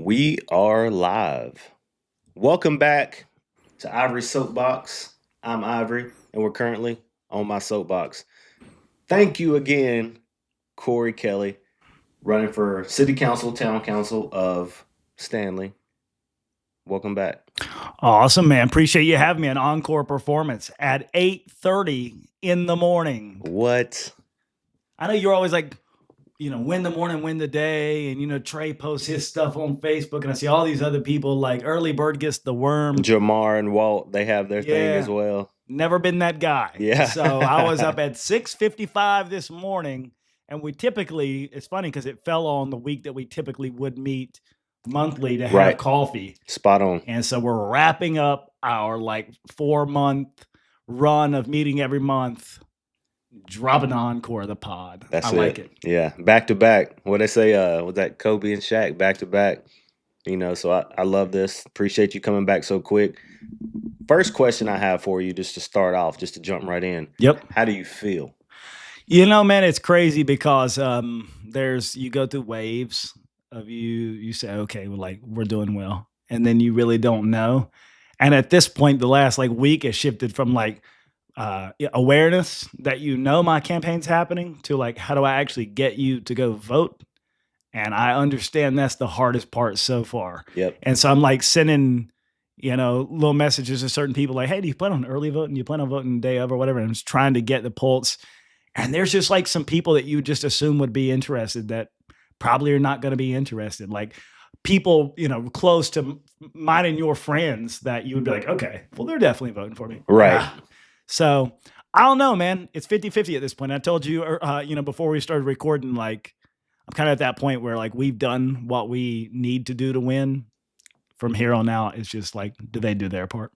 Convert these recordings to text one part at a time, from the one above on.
We are live. Welcome back to Ivory Soapbox. I'm Ivory, and we're currently on my soapbox. Thank you again, Corey Kelly, running for City Council, Town Council of Stanley. Welcome back. Awesome, man. Appreciate you having me. An encore performance at 8:30 in the morning. What? I know you're always like, win the morning, win the day. And, Trey posts his stuff on Facebook. And I see all these other people like early bird gets the worm. Jamar and Walt, they have their thing as Yeah. well. Never been that guy. Yeah. So I was up at 6:55 this morning. And it's funny because it fell on the week that we typically would meet monthly to have Right. coffee. Spot on. And so we're wrapping up our 4-month run of meeting every month, dropping the encore of the pod. That's I like it. Yeah. Back to back. What they say, was that Kobe and Shaq back to back? So I love this. Appreciate you coming back so quick. First question I have for you, just to start off, just to jump right in. Yep. How do you feel? Man, it's crazy because you go through waves of you say, okay, we're doing well. And then you really don't know. And at this point, the last week has shifted from awareness that my campaign's happening to how do I actually get you to go vote? And I understand that's the hardest part so far. Yep. And so I'm sending, little messages to certain people like, hey, do you plan on early voting? Do you plan on voting the day of or whatever? And I'm just trying to get the pulse. And there's just some people that you just assume would be interested that probably are not going to be interested. Like people, close to mine and your friends that you would be like, okay, well, they're definitely voting for me. Right. So I don't know, man. It's 50-50 at this point. I told you, before we started recording, I'm kind of at that point where we've done what we need to do to win. From here on out, it's just do they do their part?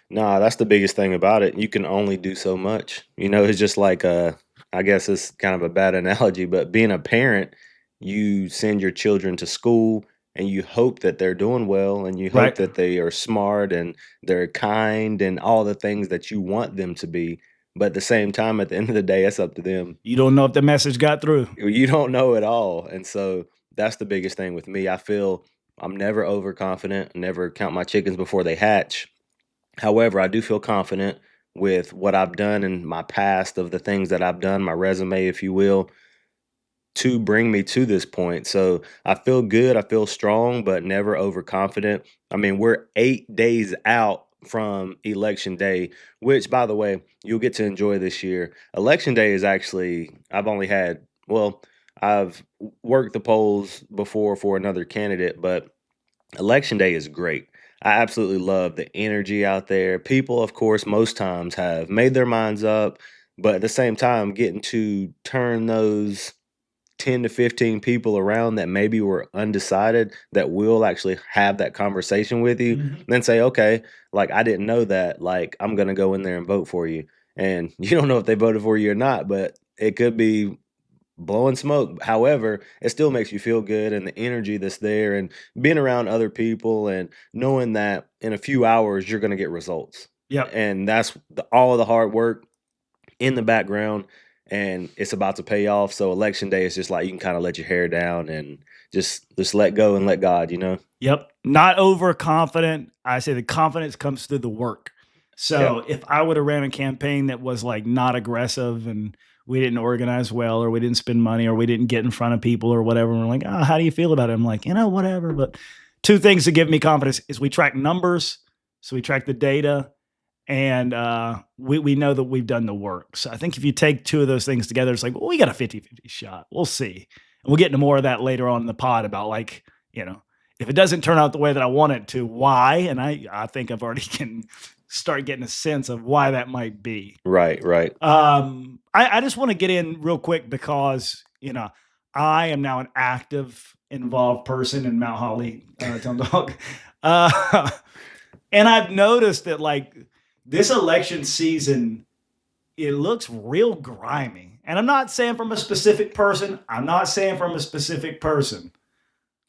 Nah, that's the biggest thing about it. You can only do so much. It's just I guess it's kind of a bad analogy, but being a parent, you send your children to school and you hope that they're doing well and you hope Right. that they are smart and they're kind and all the things that you want them to be. But at the same time, at the end of the day, it's up to them. You don't know if the message got through. You don't know at all. And so that's the biggest thing with me. I feel I'm never overconfident, never count my chickens before they hatch. However, I do feel confident with what I've done in my past of the things that I've done, my resume, if you will, to bring me to this point. So I feel good. I feel strong, but never overconfident. I mean, we're 8 days out from election day, which, by the way, you'll get to enjoy this year. Election day is actually, I've worked the polls before for another candidate, but election day is great. I absolutely love the energy out there. People, of course, most times have made their minds up, but at the same time, getting to turn those 10 to 15 people around that maybe were undecided that will actually have that conversation with you, then say, okay, I didn't know that. I'm going to go in there and vote for you. And you don't know if they voted for you or not, but it could be blowing smoke. However, it still makes you feel good and the energy that's there and being around other people and knowing that in a few hours you're going to get results. Yeah. And that's all of the hard work in the background and it's about to pay off. So election day is just you can kind of let your hair down and just let go and let God, Yep. Not overconfident. I say the confidence comes through the work. So if I would have ran a campaign that was not aggressive and we didn't organize well, or we didn't spend money, or we didn't get in front of people or whatever, and we're like, oh, how do you feel about it? I'm like, whatever. But two things that give me confidence is we track numbers. So we track the data and we know that we've done the work. So I think if you take two of those things together, it's we got a 50-50 shot. We'll see. And we'll get into more of that later on in the pod about if it doesn't turn out the way that I want it to, why? And I think I've already can start getting a sense of why that might be. Right. I just want to get in real quick because, I am now an active, involved person in Mount Holly, Town Dog. And I've noticed that this election season, it looks real grimy. And I'm not saying from a specific person.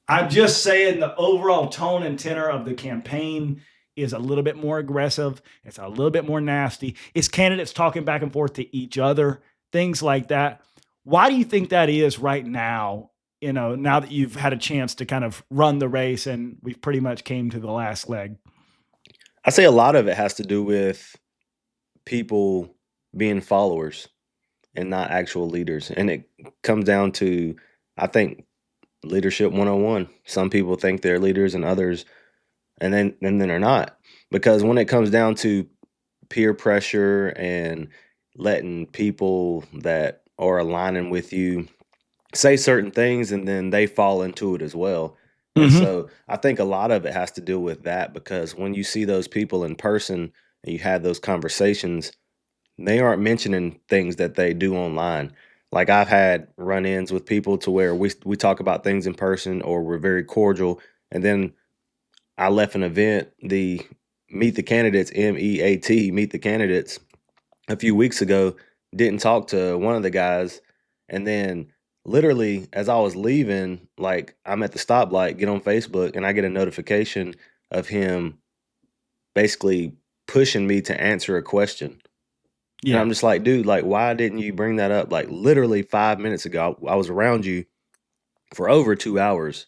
I'm just saying the overall tone and tenor of the campaign is a little bit more aggressive. It's a little bit more nasty. It's candidates talking back and forth to each other, things like that. Why do you think that is right now now that you've had a chance to kind of run the race and we've pretty much came to the last leg? I say a lot of it has to do with people being followers and not actual leaders. And it comes down to, I think, leadership 101. Some people think they're leaders and others, and then they're not. Because when it comes down to peer pressure and letting people that are aligning with you say certain things and then they fall into it as well. And Hmm. so I think a lot of it has to do with that because when you see those people in person and you have those conversations, they aren't mentioning things that they do online. Like I've had run-ins with people to where we talk about things in person or we're very cordial, and then I left an event, the Meet the Candidates, MEAT, Meet the Candidates, a few weeks ago, didn't talk to one of the guys, and then literally as I was leaving, like I'm at the stoplight, get on Facebook, and I get a notification of him basically pushing me to answer a question. And Yeah. I'm just like, dude, like, why didn't you bring that up? Like, literally 5 minutes ago, I was around you for over 2 hours,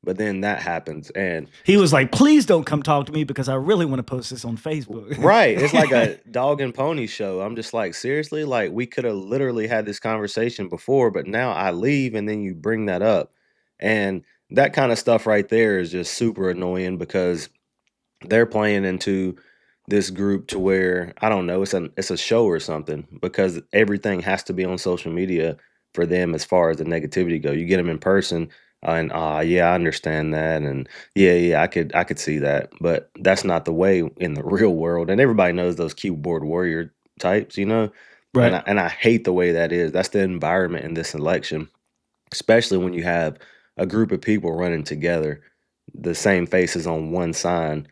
but then that happens. And He was like, please don't come talk to me because I really want to post this on Facebook. right, it's like a dog and pony show. I'm just like, seriously, like, we could have literally had this conversation before, but now I leave and then you bring that up. And that kind of stuff right there is just super annoying because they're playing into this group to where I don't know, it's a show or something because everything has to be on social media for them as far as the negativity go. You get them in person and yeah, I understand that and yeah, I could see that, but that's not the way in the real world. And everybody knows those keyboard warrior types, you know. And Right. I hate the way that is. That's the environment in this election, especially when you have a group of people running together, the same faces on one sign,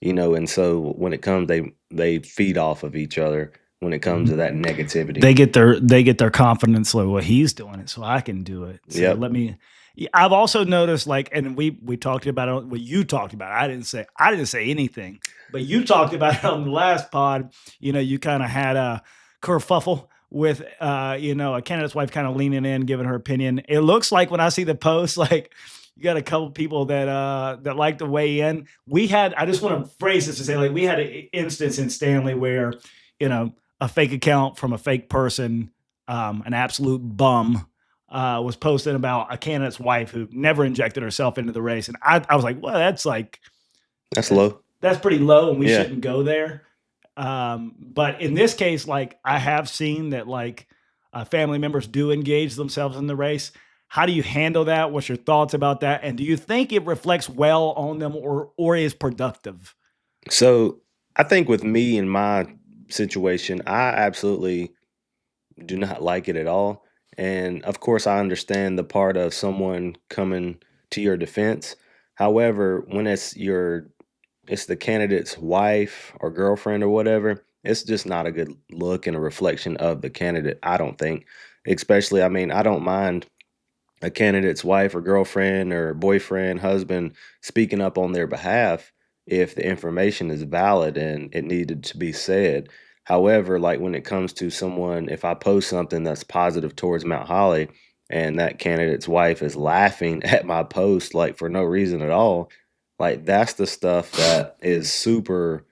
and so when it comes, they feed off of each other when it comes to that negativity. They get their confidence like, well, he's doing it, so I can do it. So Yep. let me. Yeah, I've also noticed, like, and we talked about it. What you talked about, I didn't say anything, but you talked about it on the last pod. You kind of had a kerfuffle with, a candidate's wife kind of leaning in, giving her opinion. It looks like when I see the post, like you got a couple people that like to weigh in. I just want to phrase this to say, like, we had an instance in Stanley where, you know, a fake account from a fake person, an absolute bum, was posting about a candidate's wife who never injected herself into the race, and I was like, well, That's that's low. that's pretty low, and we Yeah. shouldn't go there. But in this case, like I have seen that, like family members do engage themselves in the race. How do you handle that? What's your thoughts about that? And do you think it reflects well on them or is productive? So I think with me and my situation, I absolutely do not like it at all. And of course, I understand the part of someone coming to your defense. However, when it's the candidate's wife or girlfriend or whatever, it's just not a good look and a reflection of the candidate, I don't think. Especially, I mean, I don't mind a candidate's wife or girlfriend or boyfriend, husband speaking up on their behalf if the information is valid and it needed to be said. However, like when it comes to someone, if I post something that's positive towards Mount Holly and that candidate's wife is laughing at my post, like for no reason at all, like that's the stuff that is super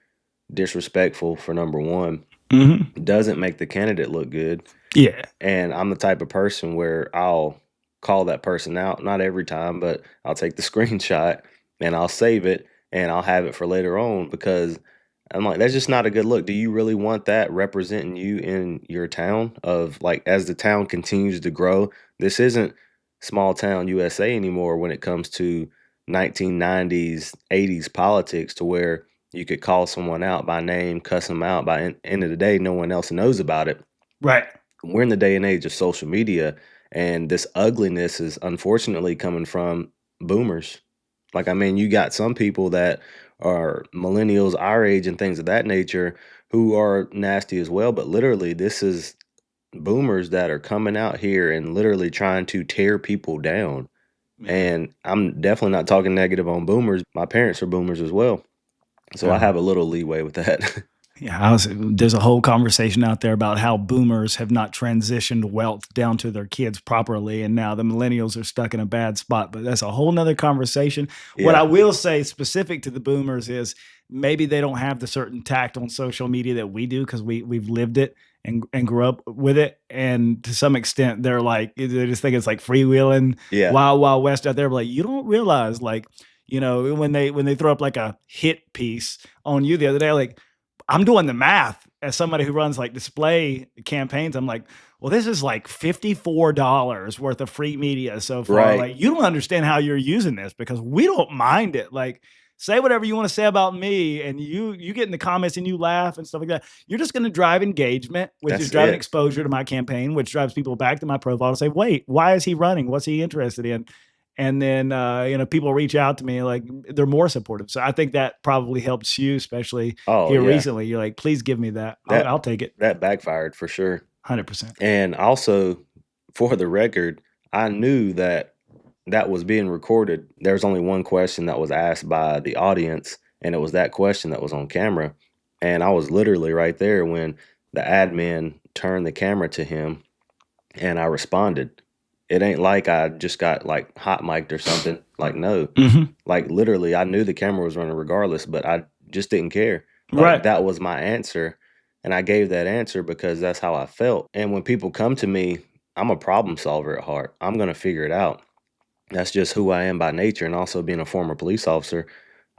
disrespectful for number one. Hmm. It doesn't make the candidate look good. Yeah. And I'm the type of person where I'll call that person out, not every time, but I'll take the screenshot and I'll save it and I'll have it for later on because I'm like, that's just not a good look. Do you really want that representing you in your town? Of like, as the town continues to grow, this isn't small town USA anymore when it comes to 1990s, 80s politics to where you could call someone out by name, cuss them out. By end of the day, no one else knows about it. Right. We're in the day and age of social media, and this ugliness is unfortunately coming from boomers. Like, I mean, you got some people that are millennials our age and things of that nature who are nasty as well, but literally, this is boomers that are coming out here and literally trying to tear people down. Yeah. And I'm definitely not talking negative on boomers. My parents are boomers as well. So I Yeah. have a little leeway with that. Yeah, there's a whole conversation out there about how boomers have not transitioned wealth down to their kids properly, and now the millennials are stuck in a bad spot. But that's a whole nother conversation. What I Yeah. will say specific to the boomers is maybe they don't have the certain tact on social media that we do because we've lived it and grew up with it. And to some extent, they're like they just think it's like freewheeling, Yeah. wild wild west out there. But like you don't realize like when they throw up like a hit piece on you the other day, like I'm doing the math as somebody who runs like display campaigns. I'm like, well, this is like $54 worth of free media so far. Right. Like, you don't understand how you're using this because we don't mind it. Like, say whatever you want to say about me, and you get in the comments and you laugh and stuff like that. You're just going to drive engagement, which is That's driving it. exposure to my campaign, which drives people back to my profile to say, wait, why is he running? What's he interested in? And then people reach out to me like they're more supportive. So I think that probably helps you, especially Oh, here yeah. recently. You're like, please give me that. That I'll take it. that backfired for sure. 100%. And also, for the record, I knew that that was being recorded. There was only one question that was asked by the audience, and it was that question that was on camera. And I was literally right there when the admin turned the camera to him and I responded. It ain't like I just got like hot mic'd or something. Like, no. Hmm. Like, literally, I knew the camera was running regardless, but I just didn't care. Like, Right. that was my answer. And I gave that answer because that's how I felt. And when people come to me, I'm a problem solver at heart. I'm going to figure it out. That's just who I am by nature. And also being a former police officer,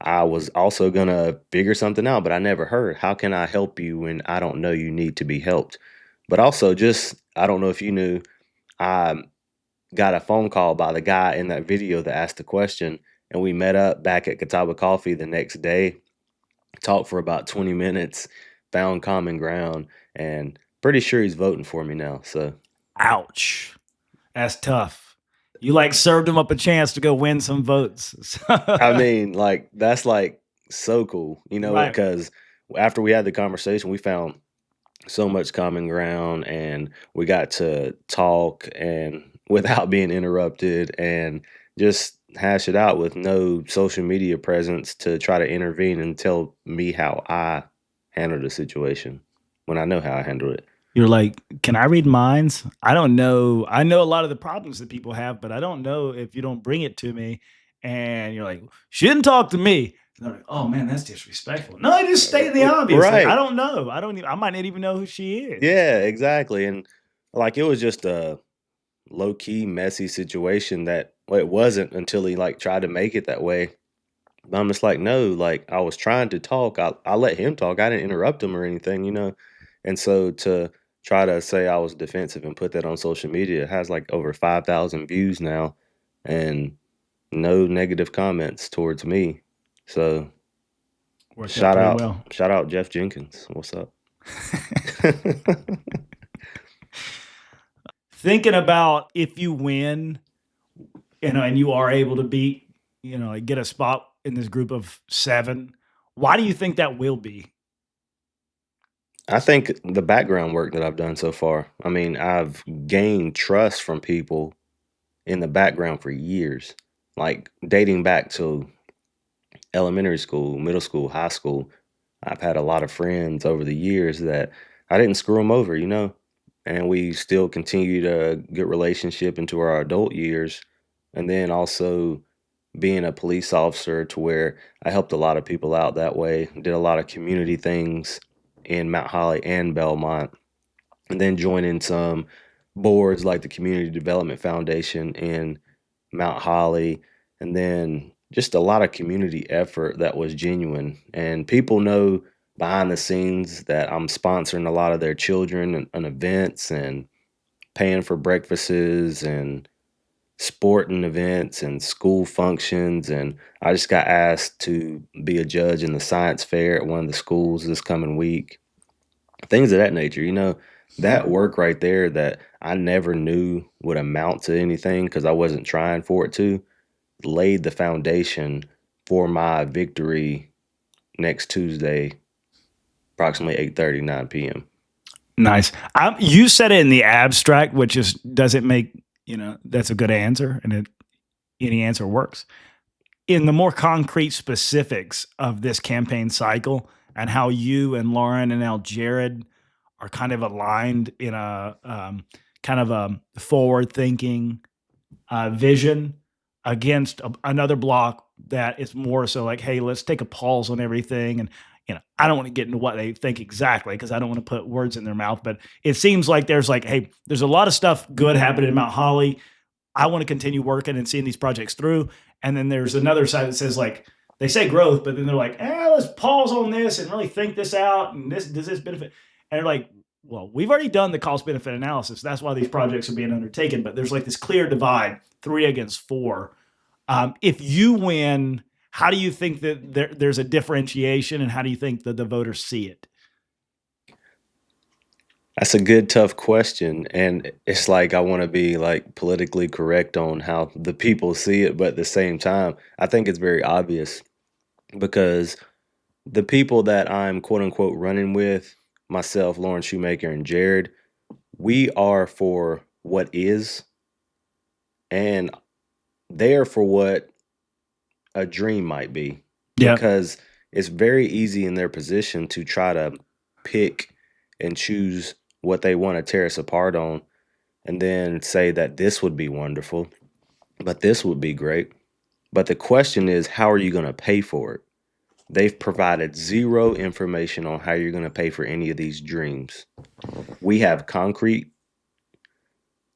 I was also going to figure something out, but I never heard, how can I help you when I don't know you need to be helped? But also, just, I don't know if you knew, I got a phone call by the guy in that video that asked the question, and we met up back at Catawba Coffee the next day, talked for about 20 minutes, found common ground, and pretty sure he's voting for me now. So, Ouch. That's tough. You like served him up a chance to go win some votes. I mean, like, that's like so cool, Right. because after we had the conversation, we found so much common ground and we got to talk and without being interrupted and just hash it out with no social media presence to try to intervene and tell me how I handled the situation when I know how I handled it. You're like, can I read minds? I don't know. I know a lot of the problems that people have, but I don't know if you don't bring it to me. And you're like, she didn't talk to me. And they're like, oh man, that's disrespectful. No, I just stated the obvious. Like, I Right. don't know. I might not even know who she is. Yeah, exactly. And like it was just a low key messy situation that, well, it wasn't until he like tried to make it that way. But I'm just like, no, like I was trying to talk. I let him talk. I didn't interrupt him or anything. And so to try to say I was defensive and put that on social media, it has like over 5,000 views now and no negative comments towards me. So Worked out shout pretty out, well. shout out Jeff Jenkins. What's up? Thinking about if you win, and you are able to beat, like get a spot in this group of seven, why do you think that will be? I think the background work that I've done so far. I mean, I've gained trust from people in the background for years, like dating back to elementary school, middle school, high school. I've had a lot of friends over the years that I didn't screw them over. And we still continue to good relationship into our adult years. And then also being a police officer to where I helped a lot of people out that way, did a lot of community things in Mount Holly and Belmont, and then joining some boards like the Community Development Foundation in Mount Holly, and then just a lot of community effort that was genuine. And people know behind the scenes that I'm sponsoring a lot of their children and events and paying for breakfasts and sporting events and school functions. And I just got asked to be a judge in the science fair at one of the schools this coming week. Things of that nature. That work right there that I never knew would amount to anything because I wasn't trying for it to, laid the foundation for my victory next Tuesday, approximately 8:30, 9 p.m. Nice. You said it in the abstract, which is doesn't make that's a good answer, and any answer works. In the more concrete specifics of this campaign cycle, and how you and Lauren and now Jared are kind of aligned in a kind of a forward thinking vision against another block that is more so like, hey, let's take a pause on everything. And, I don't want to get into what they think exactly because I don't want to put words in their mouth, but it seems like there's like, hey, there's a lot of stuff good happening in Mount Holly. I want to continue working and seeing these projects through. And then there's another side that says like, they say growth, but then they're like, let's pause on this and really think this out. And this does this benefit? And they're like, well, we've already done the cost benefit analysis. That's why these projects are being undertaken. But there's like this clear divide, 3 against 4. If you win, how do you think that there's a differentiation, and how do you think that the voters see it? That's a good, tough question. And it's like I want to be like politically correct on how the people see it, but at the same time, I think it's very obvious because the people that I'm quote unquote running with, myself, Lauren Shoemaker, and Jared, we are for what is, and they're for what a dream might be. Yeah. Because it's very easy in their position to try to pick and choose what they want to tear us apart on and then say that this would be wonderful, but this would be great. But the question is, how are you going to pay for it? They've provided zero information on how you're going to pay for any of these dreams. We have concrete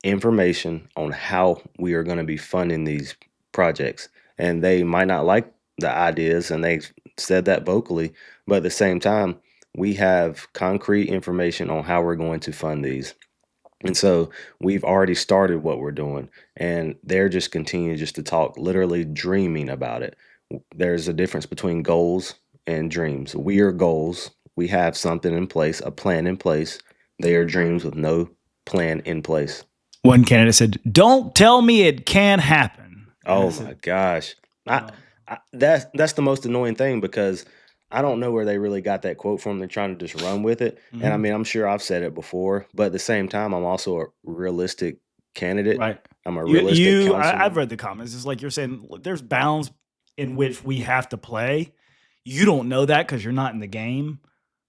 information on how we are going to be funding these projects. And they might not like the ideas, and they said that vocally, but at the same time, we have concrete information on how we're going to fund these. And so we've already started what we're doing, and they're just continuing just to talk, literally dreaming about it. There's a difference between goals and dreams. We are goals. We have something in place, a plan in place. They are dreams with no plan in place. One candidate said, "Don't tell me it can't happen." Oh my gosh. I, that's the most annoying thing because I don't know where they really got that quote from. They're trying to just run with it. And I mean, I'm sure I've said it before, but at the same time, I'm also a realistic candidate. Right. I'm a realistic councilman. I've read the comments. It's like you're saying, look, there's bounds in which we have to play. You don't know that because you're not in the game,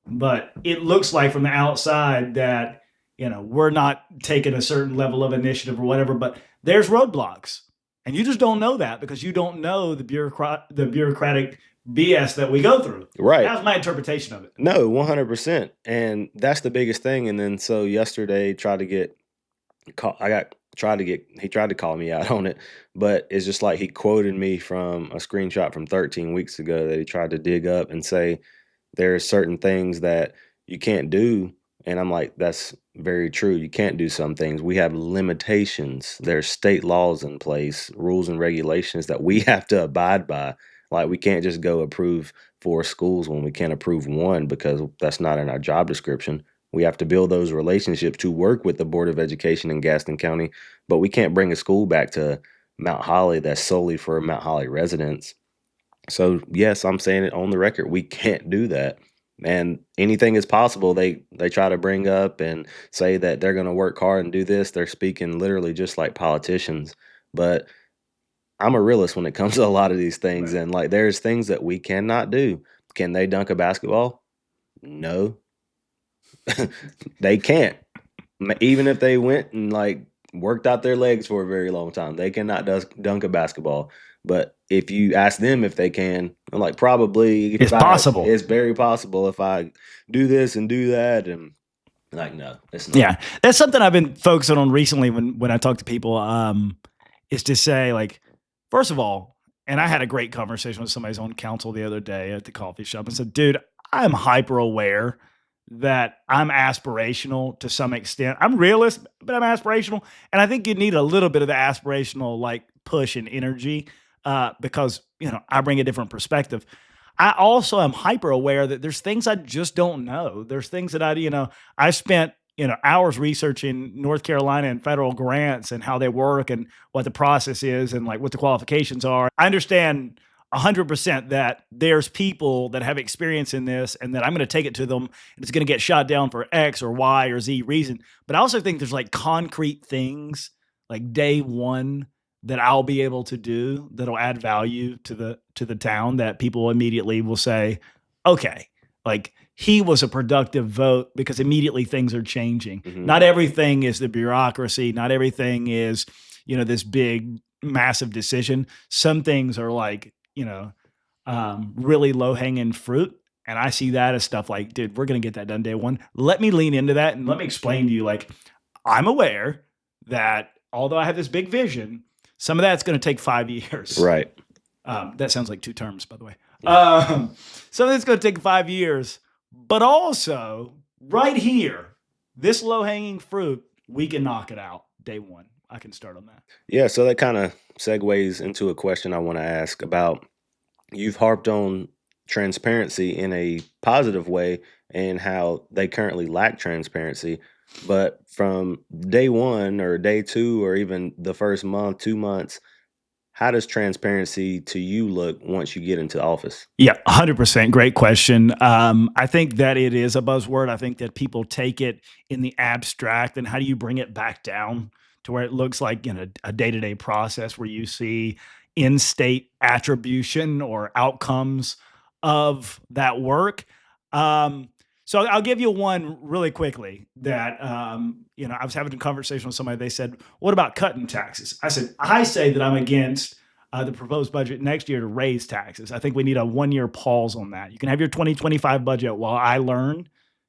but it looks like from the outside that we're not taking a certain level of initiative or whatever. But there's roadblocks, and you just don't know that because you don't know the bureaucratic BS that we go through. Right. That's my interpretation of it. No, 100%. And that's the biggest thing. And then so yesterday he tried to call me out on it, but it's just like he quoted me from a screenshot from 13 weeks ago that he tried to dig up and say there are certain things that you can't do. And I'm like, that's very true. You can't do some things. We have limitations. There's state laws in place, rules and regulations that we have to abide by. Like we can't just go approve 4 schools when we can't approve 1 because that's not in our job description. We have to build those relationships to work with the Board of Education in Gaston County, but we can't bring a school back to Mount Holly that's solely for Mount Holly residents. So yes, I'm saying it on the record. We can't do that. And anything is possible. They try to bring up and say that they're going to work hard and do this. They're speaking literally just like politicians. But I'm a realist when it comes to a lot of these things. Right. And like there's things that we cannot do. Can they dunk a basketball? No. They can't. Even if they went and like worked out their legs for a very long time, they cannot dunk a basketball. But if you ask them if they can, I'm like, probably it's possible. It's very possible if I do this and do that. And like, no, it's not. Yeah, that's something I've been focusing on recently when I talk to people, is to say, like, first of all, and I had a great conversation with somebody's on council the other day at the coffee shop and said, dude, I'm hyper aware that I'm aspirational to some extent. I'm realist, but I'm aspirational. And I think you need a little bit of the aspirational like push and energy because, I bring a different perspective. I also am hyper aware that there's things I just don't know. There's things that I spent, hours researching North Carolina and federal grants and how they work and what the process is and like what the qualifications are. I understand 100% that there's people that have experience in this and that I'm going to take it to them and it's going to get shot down for X or Y or Z reason. But I also think there's like concrete things like day one that I'll be able to do that'll add value to the town that people immediately will say, okay, like he was a productive vote because immediately things are changing. Mhm. Not everything is the bureaucracy. Not everything is, this big, massive decision. Some things are like, really low hanging fruit. And I see that as stuff like, dude, we're going to get that done day one. Let me lean into that and let me explain to you, like, I'm aware that although I have this big vision, some of that's going to take 5 years. Right. That sounds like two terms, by the way. Yeah. Some of it's going to take 5 years, but also right here, this low hanging fruit, we can knock it out day one. I can start on that. Yeah, so that kind of segues into a question I want to ask about. You've harped on transparency in a positive way and how they currently lack transparency. But from day one or day two, or even the first month, 2 months, how does transparency to you look once you get into office? Yeah, 100%. Great question. I think that it is a buzzword. I think that people take it in the abstract, and how do you bring it back down to where it looks like in a day to day process where you see in state attribution or outcomes of that work? So I'll give you one really quickly that, I was having a conversation with somebody. They said, what about cutting taxes? I said, I say that I'm against the proposed budget next year to raise taxes. I think we need a 1 year pause on that. You can have your 2025 budget while I learn,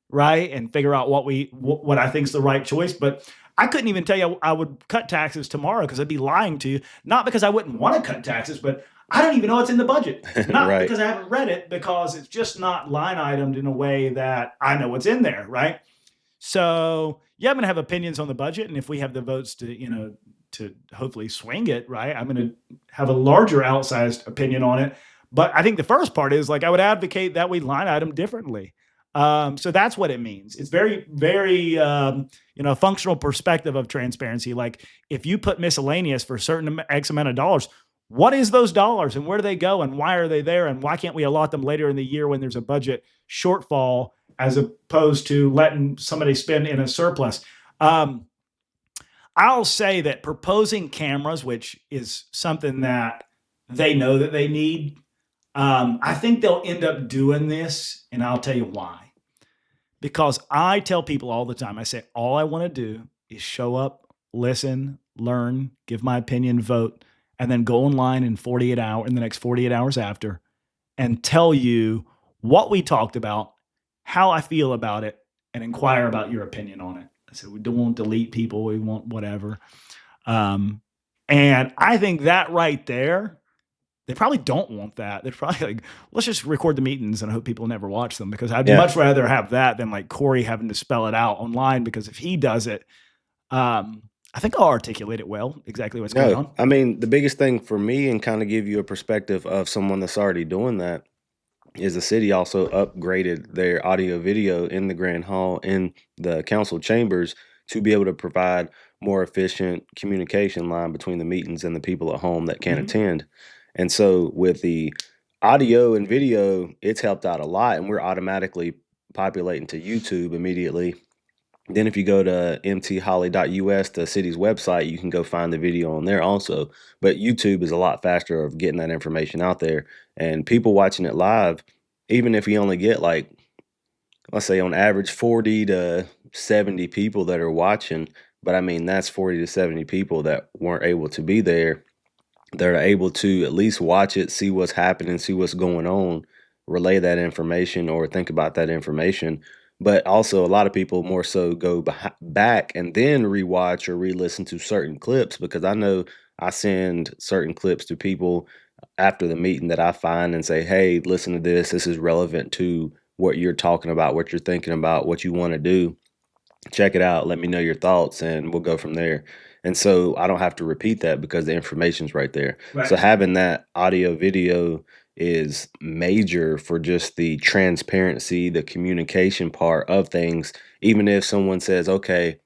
right, and figure out what I think is the right choice. But I couldn't even tell you I would cut taxes tomorrow because I'd be lying to you. Not because I wouldn't want to cut taxes, but I don't even know what's in the budget. Not Right. because I haven't read it, because it's just not line itemed in a way that I know what's in there, right? So yeah, I'm gonna have opinions on the budget, and if we have the votes to hopefully swing it, right, I'm gonna have a larger outsized opinion on it. But I think the first part is like I would advocate that we line item differently. So that's what it means. It's very, very, functional perspective of transparency. Like if you put miscellaneous for a certain X amount of dollars, what is those dollars and where do they go and why are they there and why can't we allot them later in the year when there's a budget shortfall as opposed to letting somebody spend in a surplus? Um, I'll say that proposing cameras, which is something that they know that they need, I think they'll end up doing this, and I'll tell you why. Because I tell people all the time, I say, all I want to do is show up, listen, learn, give my opinion, vote, and then go online in 48 hours, in the next 48 hours after, and tell you what we talked about, how I feel about it, and inquire about your opinion on it. I said, we don't want to delete people, we want whatever. Um, and I think that right there, they probably don't want that. They're probably like, let's just record the meetings and hope people never watch them, because I'd Yeah. much rather have that than like Corey having to spell it out online. Because if he does it, I think I'll articulate it well, exactly what's going No, on. I mean, the biggest thing for me, and kind of give you a perspective of someone that's already doing that, is the city also upgraded their audio video in the Grand Hall in the council chambers to be able to provide more efficient communication line between the meetings and the people at home that can't Mhm. attend. And so with the audio and video, it's helped out a lot, and we're automatically populating to YouTube immediately. Then if you go to mtholly.us, the city's website, you can go find the video on there also. But YouTube is a lot faster of getting that information out there. And people watching it live, even if you only get like, let's say on average 40 to 70 people that are watching, but I mean that's 40 to 70 people that weren't able to be there. They're able to at least watch it, see what's happening, see what's going on, relay that information or think about that information. But also, a lot of people more so go back and then rewatch or re-listen to certain clips, because I know I send certain clips to people after the meeting that I find and say, "Hey, listen to this. This is relevant to what you're talking about, what you're thinking about, what you want to do. Check it out. Let me know your thoughts, and we'll go from there." And so I don't have to repeat that because the information's right there. Right. So having that audio video is major for just the transparency, the communication part of things. Even if someone says, okay,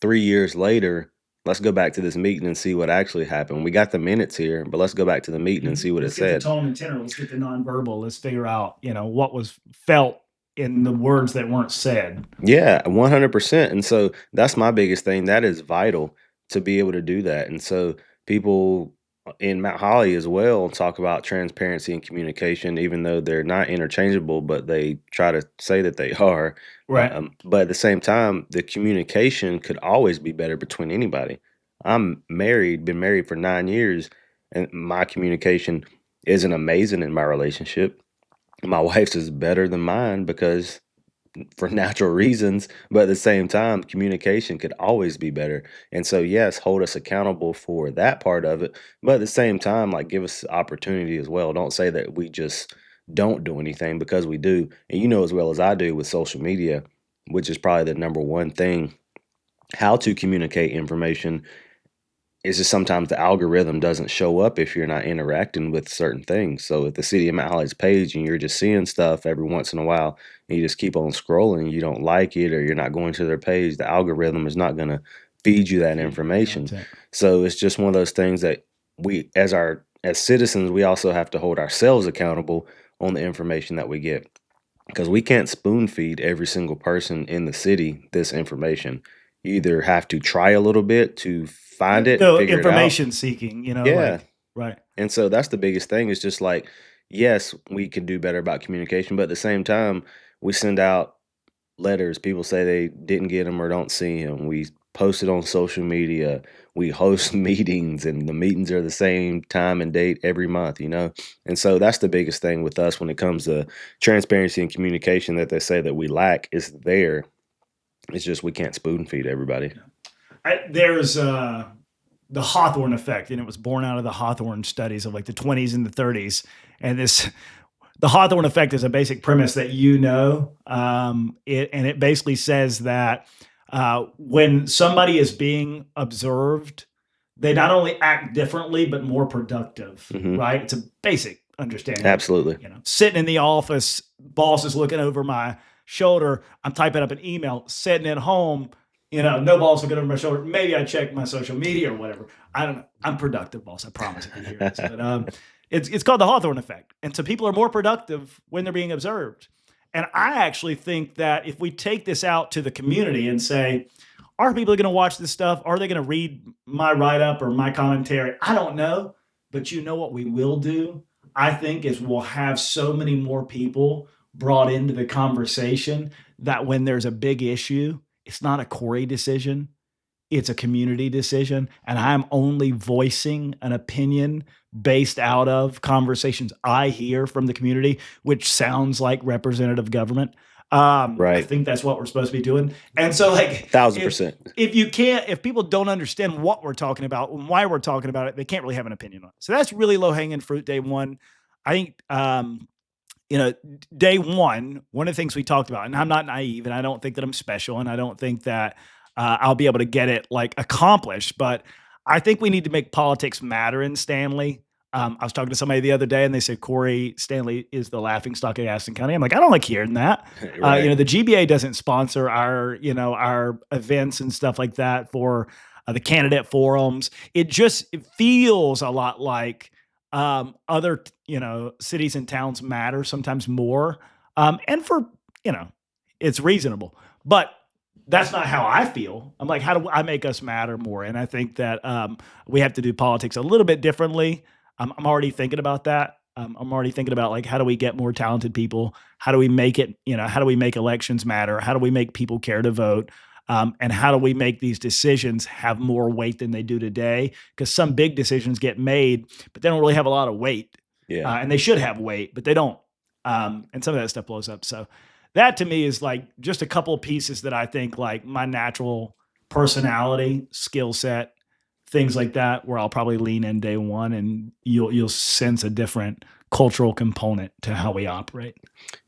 3 years later, let's go back to this meeting and see what actually happened. We got the minutes here, but let's go back to the meeting and see what it Let's get the said. tone and tenor. Let's get the nonverbal. Let's figure out, what was felt in the words that weren't said. Yeah, 100%. And so that's my biggest thing. That is vital to be able to do that. And so people in Mount Holly as well talk about transparency and communication, even though they're not interchangeable, but they try to say that they are. Right. But at the same time, the communication could always be better between anybody. I'm married, been married for 9 years, and my communication isn't amazing in my relationship. My wife's is better than mine because for natural reasons, but at the same time, communication could always be better. And so, yes, hold us accountable for that part of it, but at the same time, like give us opportunity as well. Don't say that we just don't do anything because we do. And you know as well as I do with social media, which is probably the number one thing, how to communicate information it's just sometimes the algorithm doesn't show up if you're not interacting with certain things. So if the City of Mount Holly's page and you're just seeing stuff every once in a while and you just keep on scrolling, you don't like it or you're not going to their page, the algorithm is not going to feed you that Feed you information. content. So it's just one of those things that we as citizens, we also have to hold ourselves accountable on the information that we get because we can't spoon feed every single person in the city this information. You either have to try a little bit to find it and The figure it out. information seeking, Yeah. like right. And so that's the biggest thing is just like, yes, we can do better about communication, but at the same time, we send out letters. People say they didn't get them or don't see them. We post it on social media. We host meetings, and the meetings are the same time and date every month, you know? And so that's the biggest thing with us when it comes to transparency and communication that they say that we lack is there. It's just we can't spoon feed everybody. There's the Hawthorne effect, and it was born out of the Hawthorne studies of like the 20s and the 30s. And the Hawthorne effect is a basic premise that it basically says that when somebody is being observed, they not only act differently but more productive. Hmm. Right? It's a basic understanding. Like, Absolutely. sitting in the office, boss is looking over my shoulder. I'm typing up an email. Sitting at home, no balls looking over my shoulder. Maybe I check my social media or whatever. I don't know. I'm productive, boss. I promise if you hear this. But it's called the Hawthorne effect. And so people are more productive when they're being observed. And I actually think that if we take this out to the community and say, are people going to watch this stuff? Are they going to read my write up or my commentary? I don't know. But you know what we will do? I think is we'll have so many more people brought into the conversation that when there's a big issue, it's not a Corey decision, it's a community decision. And I'm only voicing an opinion based out of conversations I hear from the community, which sounds like representative government. I Right. think that's what we're supposed to be doing. And so, like, Thousand if percent. if people don't understand what we're talking about and why we're talking about it, they can't really have an opinion on it. So that's really low hanging fruit day one. I think day one of the things we talked about, and I'm not naive, and I don't think that I'm special, and I don't think that I'll be able to get it like accomplished, but I think we need to make politics matter in Stanley. I was talking to somebody the other day, and they said Corey Stanley is the laughing stock of Gaston County. I'm like, I don't like hearing that. Right. The GBA doesn't sponsor our events and stuff like that for the candidate forums. It feels a lot like other cities and towns matter sometimes more, and for you know it's reasonable, but that's not how I feel. I'm like, how do I make us matter more? And I think that we have to do politics a little bit differently. I'm already thinking about that. I'm already thinking about like, how do we get more talented people? How do we make it? How do we make elections matter? How do we make people care to vote? And how do we make these decisions have more weight than they do today? Because some big decisions get made, but they don't really have a lot of weight. Yeah. And they should have weight, but they don't. And some of that stuff blows up. So that to me is like just a couple of pieces that I think like my natural personality, skill set, things like that, where I'll probably lean in day one, and you'll sense a different cultural component to how we operate.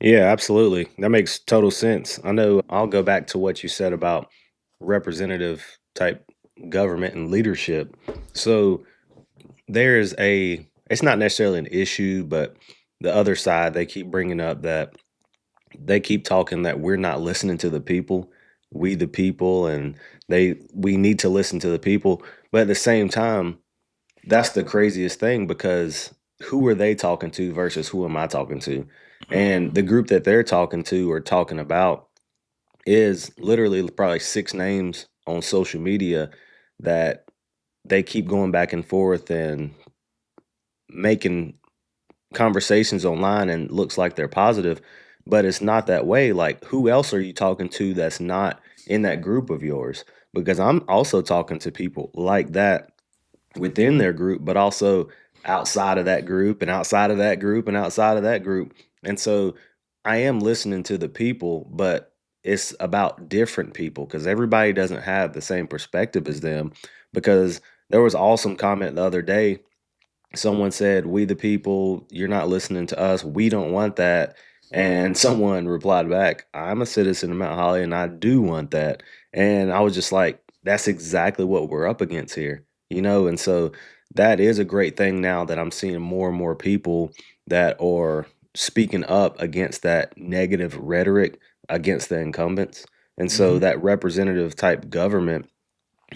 Yeah, absolutely. That makes total sense. I know I'll go back to what you said about representative type government and leadership. So it's not necessarily an issue, but the other side, they keep bringing up that they keep talking that we're not listening to the people, we the people, and we need to listen to the people. But at the same time, that's the craziest thing because who are they talking to versus who am I talking to? And the group that they're talking to or talking about is literally probably 6 names on social media that they keep going back and forth and making conversations online and looks like they're positive, but it's not that way. Like, who else are you talking to that's not in that group of yours? Because I'm also talking to people like that within their group, but also outside of that group and outside of that group and outside of that group. And so I am listening to the people, but it's about different people because everybody doesn't have the same perspective as them. Because there was awesome comment the other day. Someone said, "We the people, you're not listening to us. We don't want that." And someone replied back, "I'm a citizen of Mount Holly and I do want that." And I was just like, that's exactly what we're up against here, you know? And so that is a great thing now that I'm seeing more and more people that are speaking up against that negative rhetoric against the incumbents. And so Mhm. that representative type government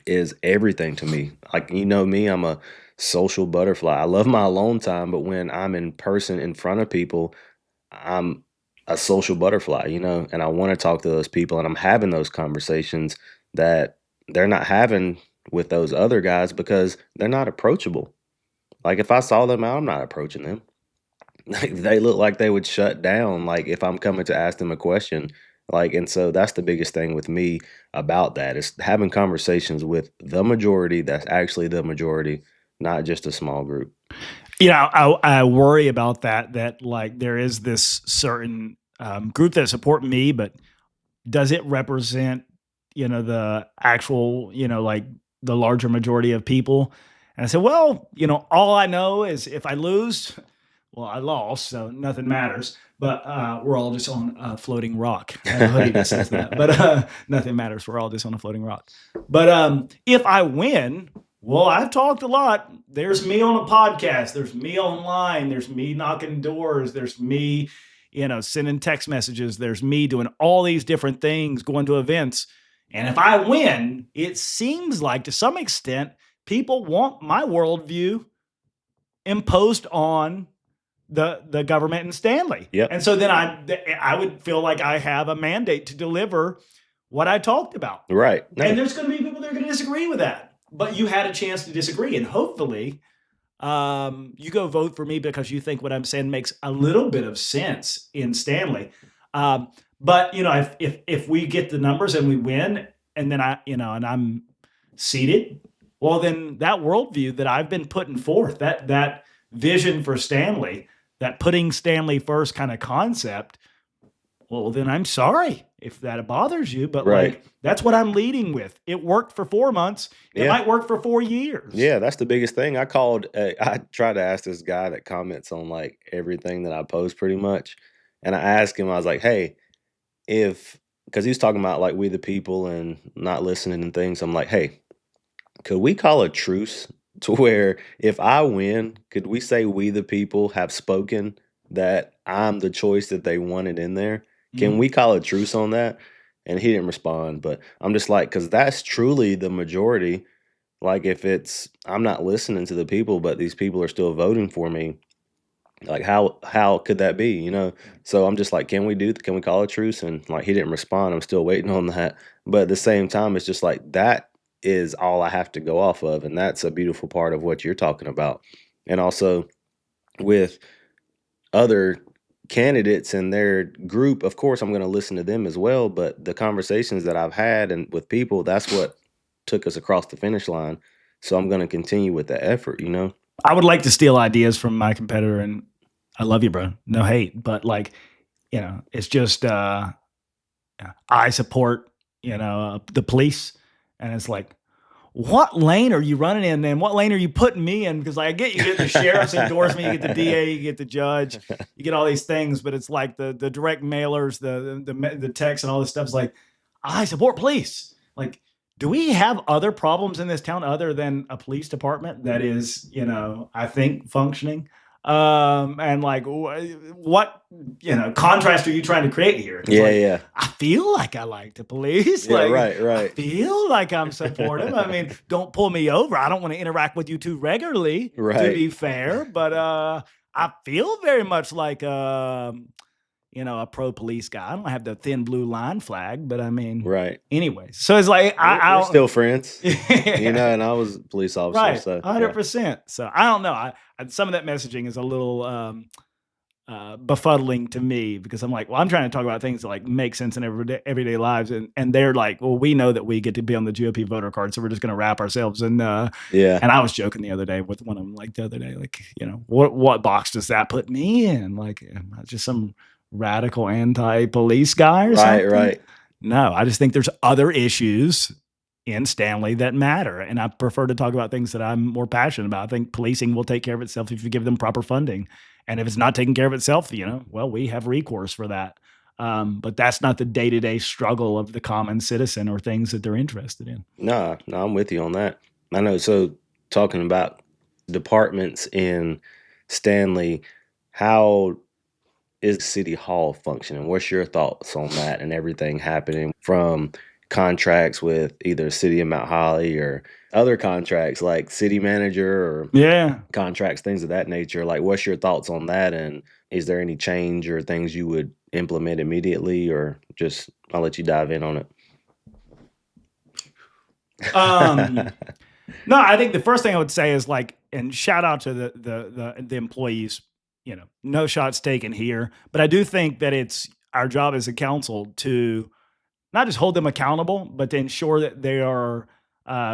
is everything to me. Like, you know me, I'm a social butterfly. I love my alone time, but when I'm in person in front of people, I'm a social butterfly, you know, and I want to talk to those people and I'm having those conversations that they're not having with those other guys because they're not approachable. Like if I saw them out, I'm not approaching them. Like, they look like they would shut down, like, if I'm coming to ask them a question, like, and so that's the biggest thing with me about that is having conversations with the majority that's actually the majority, not just a small group. You know, I worry about that, like, there is this certain, group that support me, but does it represent, the actual, like, the larger majority of people? And I said, "Well, all I know is if I lose, well, I lost, so nothing matters, but, we're all just on a floating rock." I have a hoodie that says that, but, nothing matters, we're all just on a floating rock. But, if I win, well, I've talked a lot. There's me on a podcast, there's me online, there's me knocking doors, there's me, sending text messages, there's me doing all these different things, going to events, and if I win, it seems like to some extent, people want my worldview imposed on the government in Stanley. Yep. And so then I would feel like I have a mandate to deliver what I talked about. Right. And No. there's going to be people that are going to disagree with that. But you had a chance to disagree, and hopefully, you go vote for me because you think what I'm saying makes a little bit of sense in Stanley. But if we get the numbers and we win, and then and I'm seated, well, then that worldview that I've been putting forth, that vision for Stanley, that putting Stanley first kind of concept, well, then I'm sorry if that bothers you, but Right. like that's what I'm leading with. It worked for 4 months. It Yeah. might work for 4 years. Yeah, that's the biggest thing. I tried to ask this guy that comments on, like, everything that I post pretty much, and I asked him, I was like, "Hey, if," because he was talking about, like, we the people and not listening and things. I'm like, "Hey, could we call a truce to where if I win, could we say we the people have spoken that I'm the choice that they wanted in there? Can Mhm. we call a truce on that?" And he didn't respond, but I'm just like, because that's truly the majority. Like, if it's I'm not listening to the people, but these people are still voting for me, like, how could that be, you know? So I'm just like, can we call a truce? And, like, he didn't respond. I'm still waiting on that. But at the same time, it's just like that is all I have to go off of, and that's a beautiful part of what you're talking about. And also with other candidates and their group, of course, I'm gonna listen to them as well, but the conversations that I've had and with people, that's what took us across the finish line. So I'm gonna continue with the effort, you know? I would like to steal ideas from my competitor, and I love you, bro. No hate, but like, it's just I support, the police, and it's like, what lane are you running in, and what lane are you putting me in? Because like, I get you get the sheriff's endorsement, you get the DA, you get the judge, you get all these things, but it's like the direct mailers, the text, and all this stuff is like, I support police. Like, do we have other problems in this town other than a police department that is, I think functioning? And like, what contrast are you trying to create here? Because Yeah, like, yeah. I feel like I like the police. Yeah, Like, right, I right. feel like I'm supportive. I mean, don't pull me over. I don't want to interact with you too regularly, to Right. be fair. But I feel very much like a pro police guy. I don't have the thin blue line flag, but I mean, Right. anyways. So it's like We're I still friends, don't. and I was a police officer, Right, so yeah. 100%. So I don't know. Some of that messaging is a little befuddling to me because I'm like, well, I'm trying to talk about things that like make sense in everyday lives, and they're like, well, we know that we get to be on the GOP voter card, so we're just going to wrap ourselves in. Yeah. And I was joking the other day with one of them, like the other day, like what box does that put me in? Like, am I just some radical anti-police guy or Right, something? right. No, I just think there's other issues in Stanley that matter. And I prefer to talk about things that I'm more passionate about. I think policing will take care of itself if you give them proper funding. And if it's not taking care of itself, well, we have recourse for that. But that's not the day to day struggle of the common citizen or things that they're interested in. No, no, I'm with you on that. I know. So, talking about departments in Stanley, how is City Hall functioning? What's your thoughts on that and everything happening from contracts with either City of Mount Holly or other contracts like city manager or Yeah. contracts, things of that nature? Like, what's your thoughts on that? And is there any change or things you would implement immediately, or just I'll let you dive in on it? Um, no, I think the first thing I would say is like, and shout out to the employees. No shots taken here, but I do think that it's our job as a council to not just hold them accountable, but to ensure that they are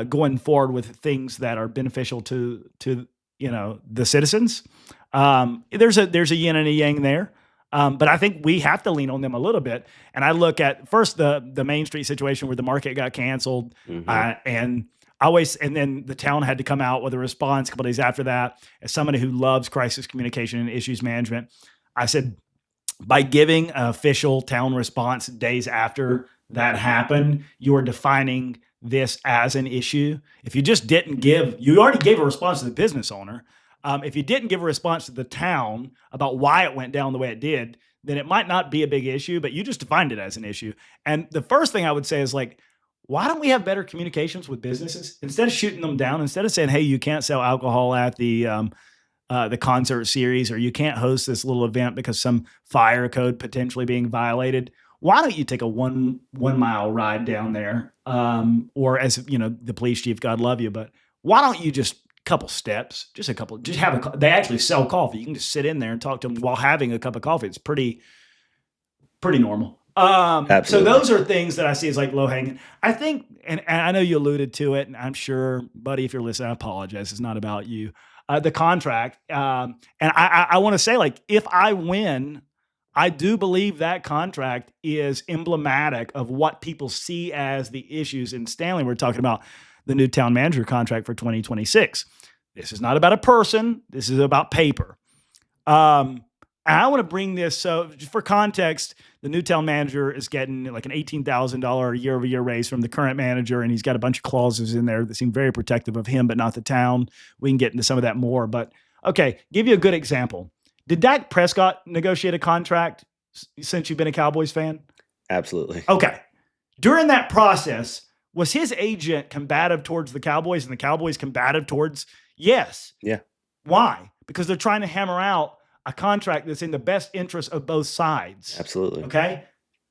going forward with things that are beneficial to the citizens. There's a yin and a yang there, but I think we have to lean on them a little bit. And I look at first the Main Street situation where the market got canceled, Hmm. and then the town had to come out with a response a couple days after that. As somebody who loves crisis communication and issues management, I said, by giving an official town response days after that happened, you are defining this as an issue. If you just didn't give, you already gave a response to the business owner. If you didn't give a response to the town about why it went down the way it did, then it might not be a big issue, but you just defined it as an issue. And the first thing I would say is like, why don't we have better communications with businesses instead of shooting them down? Instead of saying, "Hey, you can't sell alcohol at the concert series, or you can't host this little event because some fire code potentially being violated." Why don't you take a 1 mile ride down there? Or as the police chief, God love you, but why don't you just couple steps, just a couple, just have they actually sell coffee. You can just sit in there and talk to them while having a cup of coffee. It's pretty normal. So Absolutely. those are things that I see as like low hanging. I think, and I know you alluded to it, and I'm sure, buddy, if you're listening, I apologize. It's not about you. The contract, and I want to say, like, if I win, I do believe that contract is emblematic of what people see as the issues in Stanley. We're talking about the new town manager contract for 2026. This is not about a person. This is about paper. And I want to bring this. So for context, the new town manager is getting like an $18,000 year-over-year raise from the current manager, and he's got a bunch of clauses in there that seem very protective of him, but not the town. We can get into some of that more. But okay, give you a good example. Did Dak Prescott negotiate a contract since you've been a Cowboys fan? Absolutely. Okay. During that process, was his agent combative towards the Cowboys and the Cowboys combative towards? Yes. Yeah. Why? Because they're trying to hammer out a contract that's in the best interest of both sides. Absolutely. Okay.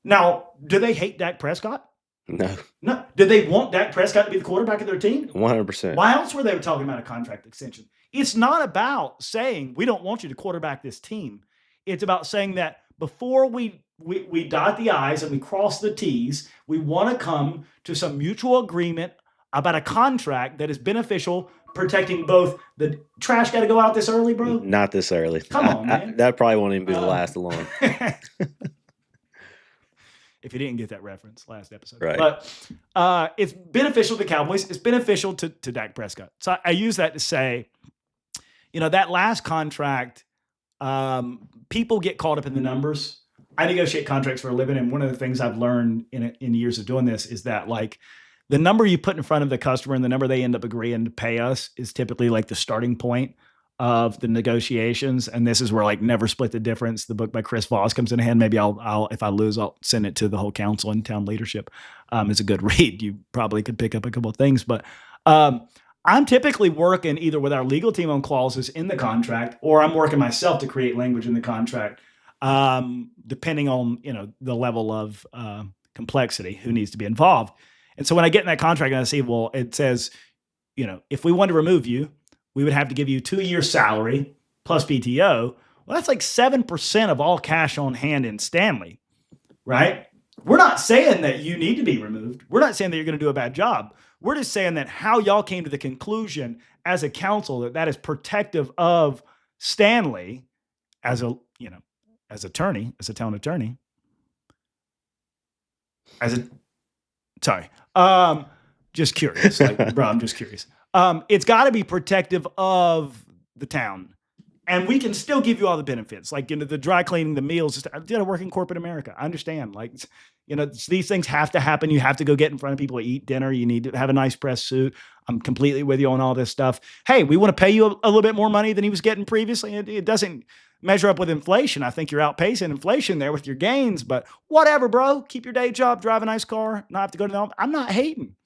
Now, do they hate Dak Prescott? No. No. Do they want Dak Prescott to be the quarterback of their team? 100%. Why else were they talking about a contract extension? It's not about saying we don't want you to quarterback this team. It's about saying that before we dot the I's and we cross the T's, we want to come to some mutual agreement about a contract that is beneficial, protecting both the trash got to go out this early, bro. Not this early. Come on, man. That probably won't even be the last alone. If you didn't get that reference last episode. Right. But it's beneficial to Cowboys. It's beneficial to Dak Prescott. So I use that to say, that last contract, people get caught up in the numbers. I negotiate contracts for a living, and one of the things I've learned in years of doing this is that, like, the number you put in front of the customer and the number they end up agreeing to pay us is typically like the starting point of the negotiations. And this is where, like, Never Split the Difference, the book by Chris Voss, comes in hand. Maybe I'll if I lose, I'll send it to the whole council and town leadership. It's a good read. You probably could pick up a couple of things, but I'm typically working either with our legal team on clauses in the contract, or I'm working myself to create language in the contract. depending on the level of complexity who needs to be involved. And so when I get in that contract and I see, well, it says, if we want to remove you, we would have to give you 2 years salary plus PTO. Well, that's like 7% of all cash on hand in Stanley, right? We're not saying that you need to be removed. We're not saying that you're going to do a bad job. We're just saying that how y'all came to the conclusion as a council that is protective of Stanley as a, as attorney, as a town attorney, just curious. Like, bro, I'm just curious. It's got to be protective of the town. And we can still give you all the benefits, like the dry cleaning, the meals. I did work in corporate America. I understand. Like, these things have to happen. You have to go get in front of people, eat dinner. You need to have a nice press suit. I'm completely with you on all this stuff. Hey, we want to pay you a little bit more money than he was getting previously. It doesn't measure up with inflation. I think you're outpacing inflation there with your gains, but whatever, bro. Keep your day job, drive a nice car, not have to go to the office. I'm not hating.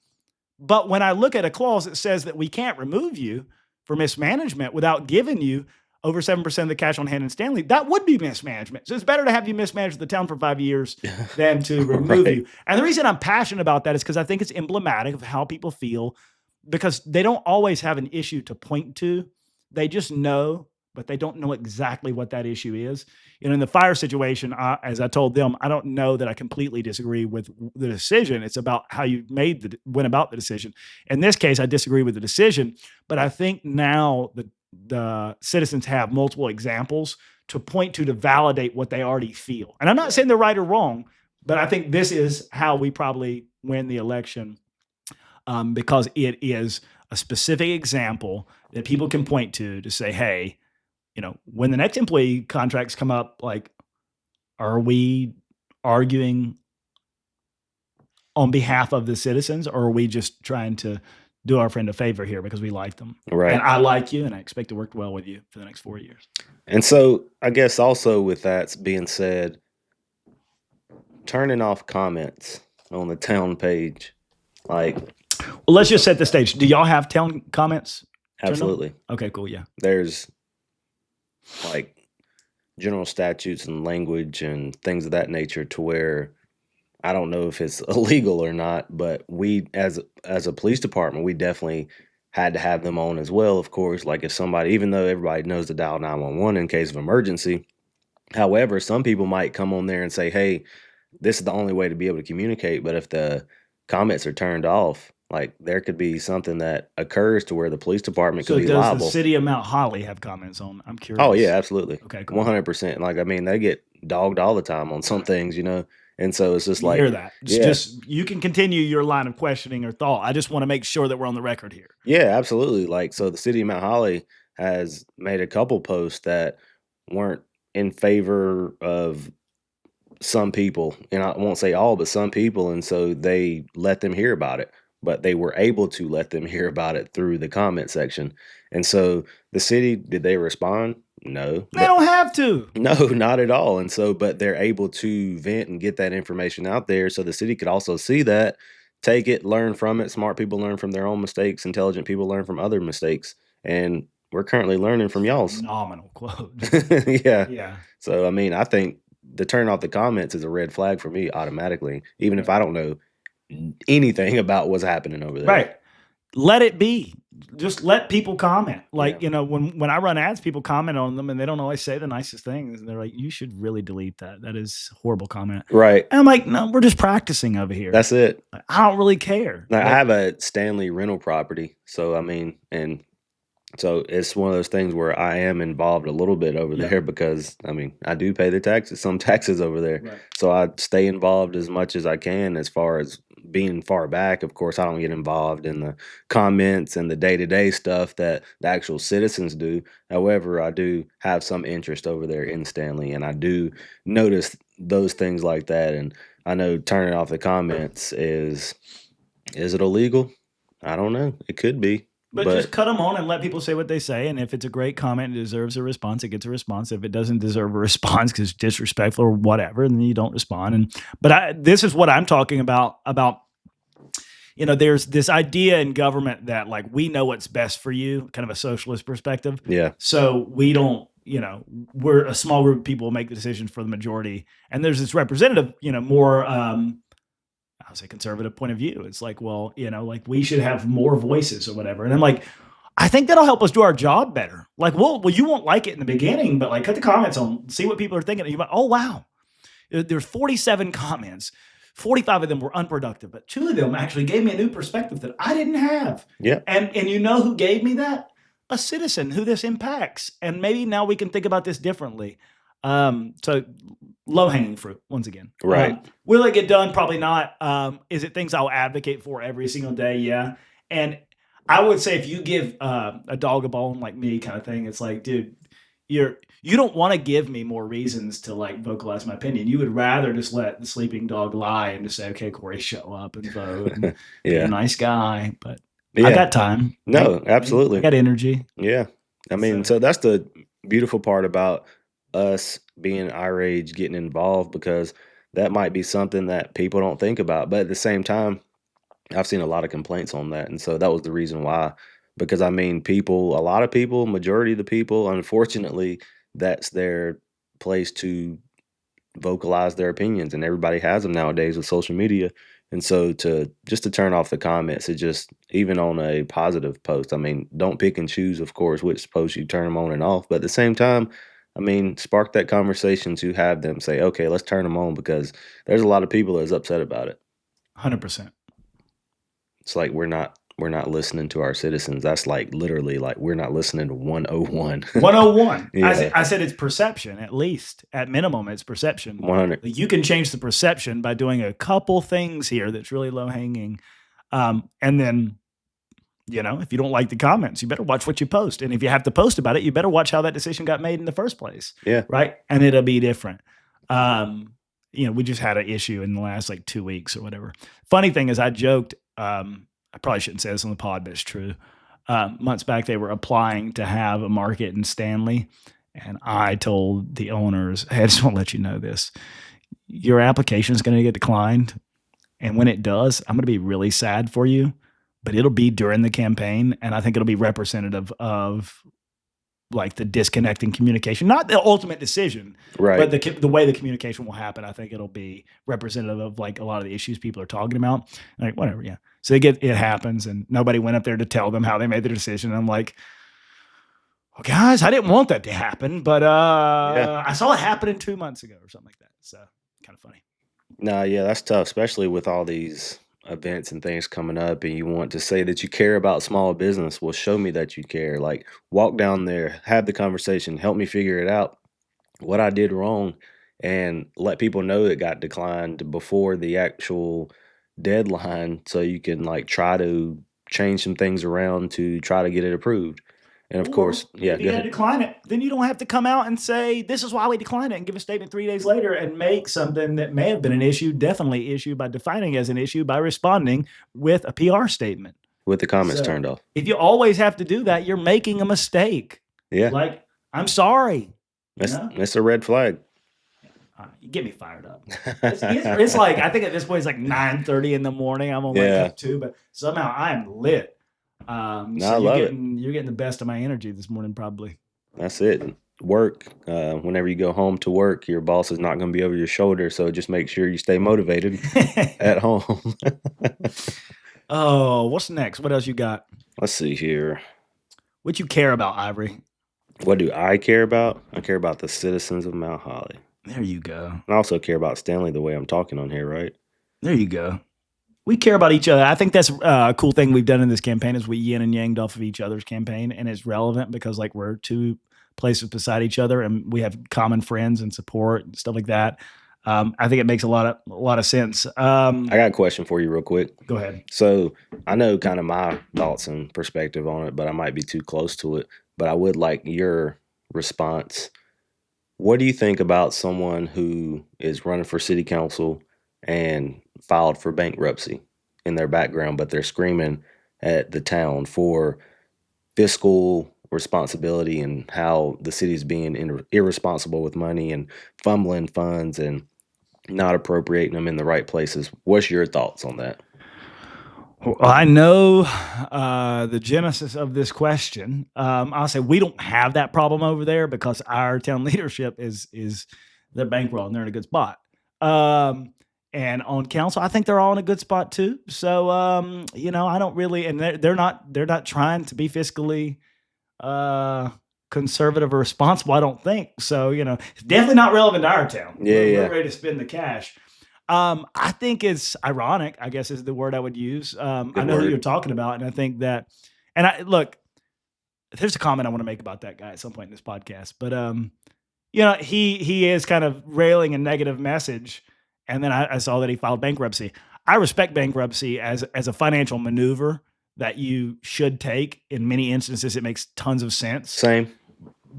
But when I look at a clause that says that we can't remove you for mismanagement without giving you over 7% of the cash on hand in Stanley, that would be mismanagement. So it's better to have you mismanage the town for 5 years than to remove you. And the reason I'm passionate about that is because I think it's emblematic of how people feel, because they don't always have an issue to point to. They just know, but they don't know exactly what that issue is. In the fire situation, as I told them, I don't know that I completely disagree with the decision. It's about how you went about the decision. In this case, I disagree with the decision, but I think now the citizens have multiple examples to point to validate what they already feel. And I'm not saying they're right or wrong, but I think this is how we probably win the election, because it is a specific example that people can point to say, hey, when the next employee contracts come up, like, are we arguing on behalf of the citizens, or are we just trying to do our friend a favor here because we like them? Right. And I like you, and I expect to work well with you for the next 4 years. And so I guess also with that being said, turning off comments on the town page, like, well, let's just set the stage. Do y'all have town comments? Absolutely. Okay, cool. Yeah. There's like general statutes and language and things of that nature to where I don't know if it's illegal or not, but we as a police department, we definitely had to have them on as well, of course. Like if somebody, even though everybody knows to dial 911 in case of emergency, however, some people might come on there and say, hey, this is the only way to be able to communicate. But if the comments are turned off, like there could be something that occurs to where the police department could be liable. So does the city of Mount Holly have comments on? I'm curious. Oh yeah, absolutely. Okay, cool. 100%. Like, I mean, they get dogged all the time on some things, and so it's just like, hear that. Just you can continue your line of questioning or thought. I just want to make sure that we're on the record here. Yeah, absolutely. Like, so the city of Mount Holly has made a couple posts that weren't in favor of some people, and I won't say all, but some people, and so they let them hear about it. But they were able to let them hear about it through the comment section. And so the city, did they respond? No. They don't have to. No, not at all. And so, but they're able to vent and get that information out there so the city could also see that, take it, learn from it. Smart people learn from their own mistakes. Intelligent people learn from other mistakes. And we're currently learning from y'all's. Phenomenal quote. Yeah. Yeah. So, I mean, I think the turn off the comments is a red flag for me automatically, even if I don't know anything about what's happening over there. Right. Let it be. Just let people comment. Like, when I run ads, people comment on them and they don't always say the nicest things. And they're like, you should really delete that. That is a horrible comment. Right. And I'm like, no, we're just practicing over here. That's it. I don't really care. Now, I have a Stanley rental property. So, I mean, and so it's one of those things where I am involved a little bit over there because, I mean, I do pay the taxes, some taxes over there. Right. So I stay involved as much as I can as far as being far back. Of course, I don't get involved in the comments and the day-to-day stuff that the actual citizens do. However, I do have some interest over there in Stanley, and I do notice those things like that. And I know turning off the comments is it illegal? I don't know. It could be. But just cut them on and let people say what they say. And if it's a great comment, it deserves a response, it gets a response. If it doesn't deserve a response because it's disrespectful or whatever, then you don't respond. But this is what I'm talking about, there's this idea in government that like we know what's best for you, kind of a socialist perspective. Yeah. So we don't we're a small group of people make the decisions for the majority, and there's this representative, more I would say conservative point of view. It's like, well, like we should have more voices or whatever. And I'm like, I think that'll help us do our job better. Like, well, you won't like it in the beginning, but like cut the comments on, see what people are thinking. And you're like, oh wow, there's 47 comments. 45 of them were unproductive, but 2 of them actually gave me a new perspective that I didn't have. Yeah. And you know who gave me that? A citizen who this impacts. And maybe now we can think about this differently. So low hanging fruit once again. Right. Will it get done? Probably not. Is it things I'll advocate for every single day? Yeah. And I would say if you give a dog a bone like me kind of thing, it's like, dude, you don't want to give me more reasons to like vocalize my opinion. You would rather just let the sleeping dog lie and just say, okay, Corey, show up and vote and be a nice guy. But I got time. No, absolutely. I got energy. Yeah. I mean, so that's the beautiful part about us being our age getting involved, because that might be something that people don't think about. But at the same time, I've seen a lot of complaints on that. And so that was the reason why. Because I mean, a lot of people, majority of the people, unfortunately, that's their place to vocalize their opinions, and everybody has them nowadays with social media. And so to turn off the comments, it just, even on a positive post, I mean, don't pick and choose, of course, which posts you turn them on and off. But at the same time, I mean, spark that conversation to have them say, okay, let's turn them on, because there's a lot of people that's upset about it. 100%. It's like we're not listening to our citizens. That's like literally like we're not listening to 101. 101. Yeah. I said it's perception, at least. At minimum, it's perception. 100. You can change the perception by doing a couple things here that's really low hanging. And then, if you don't like the comments, you better watch what you post. And if you have to post about it, you better watch how that decision got made in the first place. Yeah. Right. And it'll be different. We just had an issue in the last like 2 weeks or whatever. Funny thing is I joked, I probably shouldn't say this on the pod, but it's true. Months back, they were applying to have a market in Stanley. And I told the owners, hey, I just want to let you know this. Your application is going to get declined. And when it does, I'm going to be really sad for you. But it'll be during the campaign. And I think it'll be representative of like the disconnecting communication, not the ultimate decision, Right. but the way the communication will happen. I think it'll be representative of like a lot of the issues people are talking about. Like whatever, yeah. So it happens, and nobody went up there to tell them how they made their decision. And I'm like, well, guys, I didn't want that to happen, but I saw it happening 2 months ago or something like that. So kind of funny. No, yeah, that's tough, especially with all these events and things coming up, and you want to say that you care about small business. Well, show me that you care. Like, walk down there, have the conversation, help me figure it out, what I did wrong, and let people know it got declined before the actual deadline, so you can like try to change some things around to try to get it approved. And of course, yeah, if go you gotta ahead. decline it, then you don't have to come out and say, this is why we declined it, and give a statement 3 days later and make something that may have been an issue, definitely issue, by defining it as an issue by responding with a PR statement. With the comments So, turned off. if you always have to do that, you're making a mistake. Yeah, Like, I'm sorry. that's a red flag. You get me fired up. It's like, I think at this point it's like 9:30 in the morning. I'm on wake up too, but somehow I am lit. No, So I love it. you're getting the best of my energy this morning, probably. That's it. Work. Whenever you go home to work, your boss is not going to be over your shoulder. So just make sure you stay motivated at home. Oh, what's next? What else you got? Let's see here. What you care about, Ivory? What do I care about? I care about the citizens of Mount Holly. There you go. I also care about Stanley the way I'm talking on here, right? There you go. We care about each other. I think that's a cool thing we've done in this campaign is we yin and yanged off of each other's campaign, and it's relevant because like we're two places beside each other and we have common friends and support and stuff like that. I think it makes a lot of sense. I got a question for you real quick. Go ahead. So I know kind of my thoughts and perspective on it, but I might be too close to it. But I would like your response. What do you think about someone who is running for city council and filed for bankruptcy in their background, but they're screaming at the town for fiscal responsibility and how the city's being irresponsible with money and fumbling funds and not appropriating them in the right places? What's your thoughts on that? Well, I know the genesis of this question. I'll say we don't have that problem over there because our town leadership is they're bankroll and they're in a good spot. Um, and on council, I think they're all in a good spot too. So I don't really, and they're not trying to be fiscally uh, conservative or responsible. I don't think so. It's definitely not relevant to our town. Yeah, We're yeah. ready to spend the cash. I think it's ironic, I guess is the word I would use. I Good know who you're word. talking about, and I think that, and I look, there's a comment I want to make about that guy at some point in this podcast, but he is kind of railing a negative message, and then I saw that he filed bankruptcy. I respect bankruptcy as a financial maneuver that you should take. In many instances, it makes tons of sense. Same.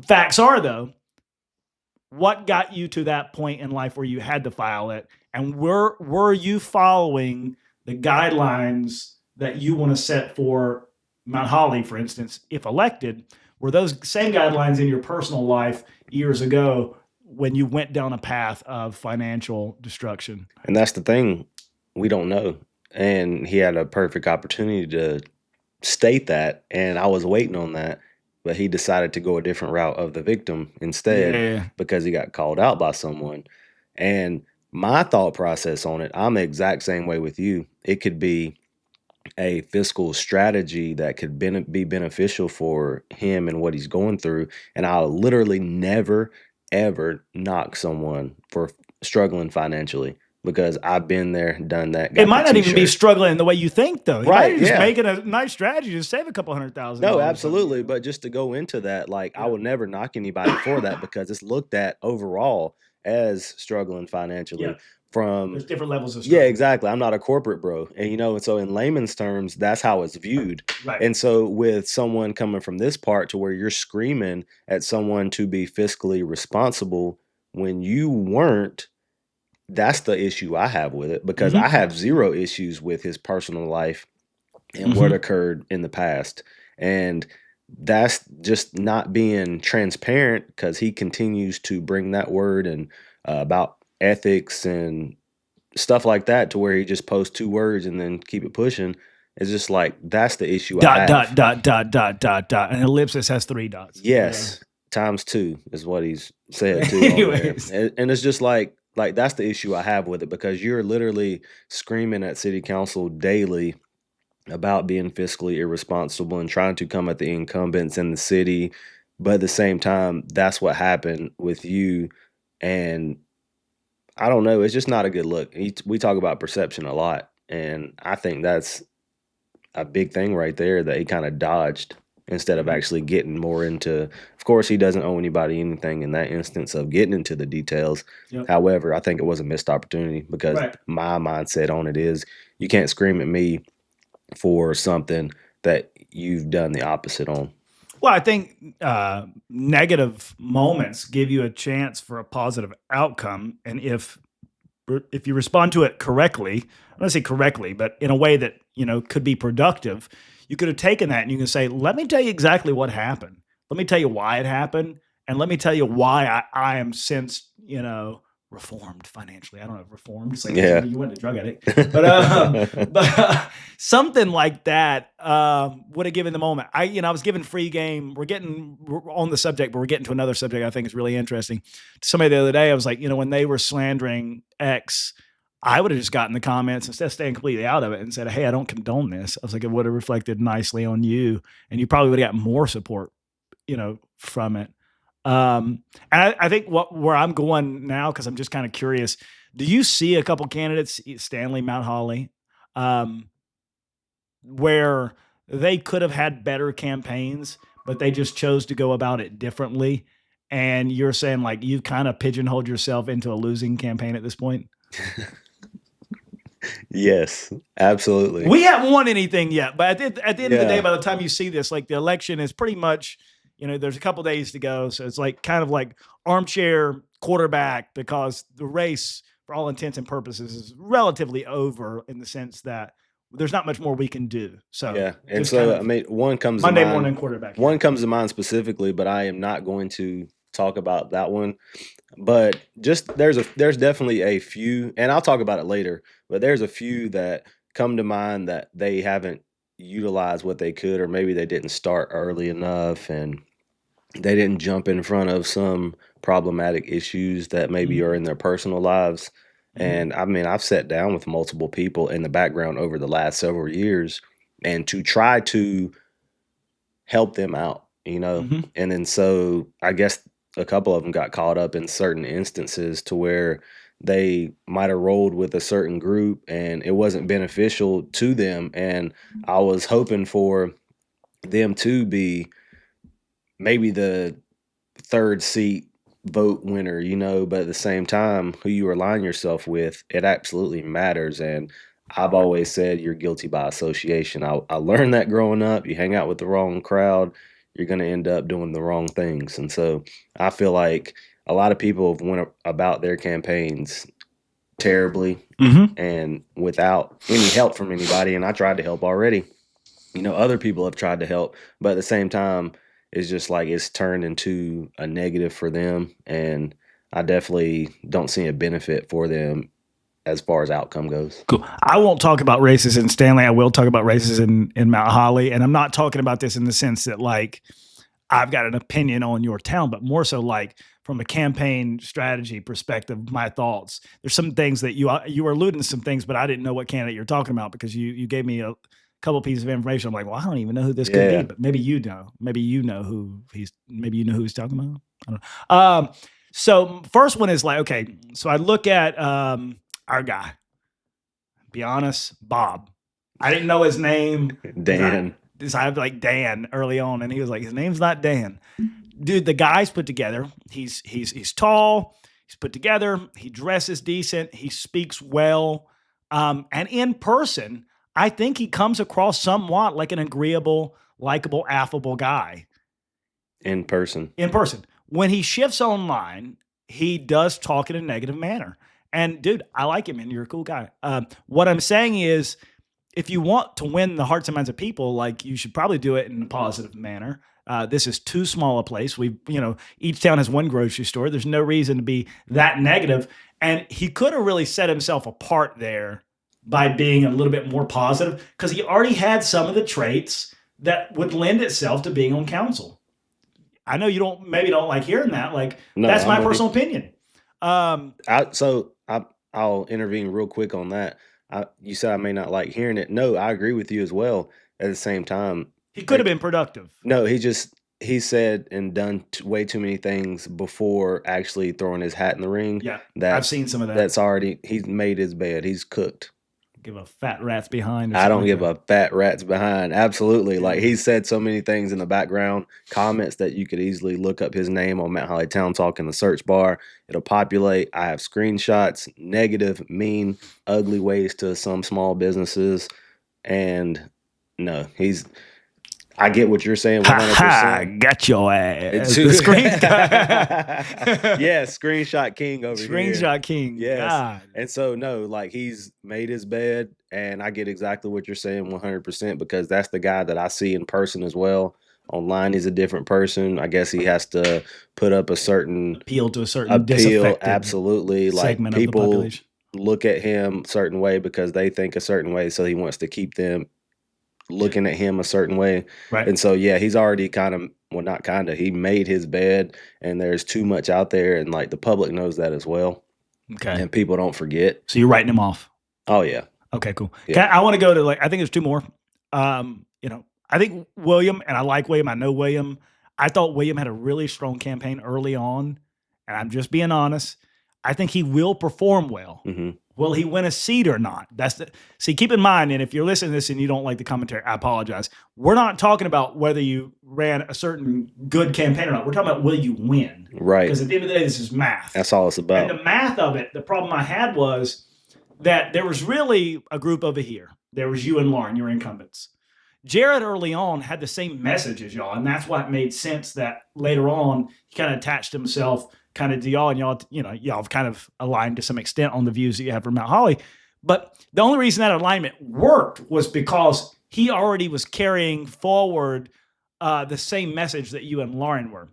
Facts are though, what got you to that point in life where you had to file it, and were you following the guidelines that you want to set for Mount Holly, for instance, if elected? Were those same guidelines in your personal life years ago when you went down a path of financial destruction? And that's the thing. We don't know. And he had a perfect opportunity to state that. And I was waiting on that. But he decided to go a different route of the victim instead Yeah. because he got called out by someone. And my thought process on it, I'm the exact same way with you. It could be a fiscal strategy that could be beneficial for him and what he's going through. And I'll literally never, ever knock someone for struggling financially because I've been there, done that, It got the might not even be t-shirt. struggling the way you think, though. He might Right. be just Yeah. making a nice strategy to save a couple hundred thousand No, dollars some absolutely. year. But just to go into that, like I Yeah. would never knock anybody for that because it's looked at overall as struggling Yeah. financially from. There's different levels of Yeah, struggle. exactly. I'm not a corporate bro. And so in layman's terms, that's how it's viewed. Right. And so with someone coming from this part to where you're screaming at someone to be fiscally responsible when you weren't, that's the issue I have with it because I Mhm. have zero issues with his personal life and what Mhm. occurred in the past. And that's just not being transparent because he continues to bring that word and about ethics and stuff like that to where he just posts 2 words and then keep it pushing. It's just like that's the issue I Dot, dot, have. dot, dot, dot, dot, dot, and ellipsis has 3 dots, but whatever. Yes, times 2 is what he's said too on there. Anyways. And it's just like that's the issue I have with it because you're literally screaming at city council daily about being fiscally irresponsible and trying to come at the incumbents in the city. But at the same time, that's what happened with you. And I don't know. It's just not a good look. We talk about perception a lot. And I think that's a big thing right there that he kind of dodged instead of Mhm. actually getting more into. Of course, he doesn't owe anybody anything in that instance of getting into the details. Yep. However, I think it was a missed opportunity because Right. my mindset on it is you can't scream at me for something that you've done the opposite on. Well, I think negative moments give you a chance for a positive outcome, and if you respond to it correctly, I'm going to say correctly, but in a way that could be productive, you could have taken that and you can say, "Let me tell you exactly what happened. Let me tell you why it happened, and let me tell you why I am since reformed financially." I don't know if reformed. It's like Yeah. you went to drug addict, but something like that would have given the moment. I was given free game. We're on the subject, but we're getting to another subject I think is really interesting. To somebody the other day, I was like, when they were slandering X, I would have just gotten the comments instead of staying completely out of it and said, "Hey, I don't condone this." I was like, it would have reflected nicely on you, and you probably would have got more support, from it. And I think where I'm going now, because I'm just kind of curious, do you see a couple candidates, Stanley, Mount Holly, um, where they could have had better campaigns, but they just chose to go about it differently? And you're saying like you've kind of pigeonholed yourself into a losing campaign at this point? Yes, absolutely. We haven't won anything yet, but at the end of the day, Yeah. by the time you see this, like the election is pretty much, there's a couple days to go. So it's like kind of like armchair quarterback because the race, for all intents and purposes, is relatively over in the sense that there's not much more we can do. So Yeah. And just kind so I of mean one comes to Monday mind. morning quarterback One here. comes to mind specifically, but I am not going to talk about that one. But just there's definitely a few, and I'll talk about it later, but there's a few that come to mind that they haven't utilized what they could, or maybe they didn't start early enough and they didn't jump in front of some problematic issues that maybe Mhm. are in their personal lives. Mhm. And I mean, I've sat down with multiple people in the background over the last several years and to try to help them out, you know? Mhm. And then so I guess a couple of them got caught up in certain instances to where they might have rolled with a certain group and it wasn't beneficial to them. And I was hoping for them to be maybe the third seat vote winner, you know, but at the same time, who you align yourself with, it absolutely matters. And I've always said you're guilty by association. I learned that growing up. You hang out with the wrong crowd, you're going to end up doing the wrong things. And so I feel like a lot of people have went about their campaigns terribly Mhm. and without any help from anybody. And I tried to help already. You know, other people have tried to help, but at the same time, it's just like it's turned into a negative for them. And I definitely don't see a benefit for them as far as outcome goes. Cool. I won't talk about races in Stanley. I will talk about races in Mount Holly, and I'm not talking about this in the sense that like I've got an opinion on your town, but more so like from a campaign strategy perspective, my thoughts. There's some things that you were alluding to some things, but I didn't know what candidate you're talking about because you gave me a couple pieces of information. I'm like, well, I don't even know who this could be, Yeah, but maybe you know. Maybe you know who he's. Maybe you know who he's talking about. I don't know. So first one is like, okay, so I look at our guy. Be honest, Bob. I didn't know his name because Dan. I have like Dan early on, and he was like, his name's not Dan. Dude, the guy's put together. He's tall. He's put together. He dresses decent. He speaks well. And in person, I think he comes across somewhat like an agreeable, likable, affable guy In person. in person. When he shifts online, he does talk in a negative manner. And dude, I like him, and you're a cool guy. What I'm saying is, if you want to win the hearts and minds of people, like you should probably do it in a positive manner. This is too small a place. Each town has one grocery store. There's no reason to be that negative. And he could have really set himself apart there by being a little bit more positive because he already had some of the traits that would lend itself to being on council. I know you don't like hearing that. Like No, that's I'm my with you. personal opinion. Um, I'll intervene real quick on that. You said I may not like hearing it. No, I agree with you as well. At the same time, he could have like been productive. no, he said and done way too many things before actually throwing his hat in the ring. Yeah, I've seen some of that. That's already he's made his bed. He's cooked. Give a fat rat's behind or I something don't like give that. a fat rat's behind. Absolutely. Like Yeah. he said so many things in the background, comments that you could easily look up his name on Mount Holly Town Talk in the search bar. It'll populate. I have screenshots, negative, mean, ugly ways to some small businesses. And no, I get what you're saying Ha ha! 100%. Got your It's ass. The yeah, screenshot king over here. screenshot king. Yes. God. And so no, like he's made his bed and I get exactly what you're saying 100% because that's the guy that I see in person as well. Online he's a different person. I guess he has to put up a certain Appeal to a certain appeal disaffected absolutely like segment of the people population. look at him a certain way because they think a certain way so he wants to keep them looking at him a certain way. Right. And so yeah, he's already kind of well not kind of he made his bed and there's too much out there and like the public knows that as well Okay. and people don't forget. So you're writing him off. Oh yeah. Okay, cool. Yeah. I want to go to like I think there's two more. I think William, and I like William. I know William. I thought William had a really strong campaign early on, and I'm just being honest. I think he will perform well. Mhm. Will he win a seat or not? See. Keep in mind, and if you're listening to this and you don't like the commentary, I apologize. We're not talking about whether you ran a certain good campaign or not. We're talking about will you win? Right. Because at the end of the day, this is math. That's all it's about. And the math of it, the problem I had was that there was really a group over here. There was you and Lauren, your incumbents. Jared early on had the same message as y'all, and that's why it made sense that later on he kind of attached himself kind of to y'all, and y'all have kind of aligned to some extent on the views that you have for Mount Holly. But the only reason that alignment worked was because he already was carrying forward the same message that you and Lauren were.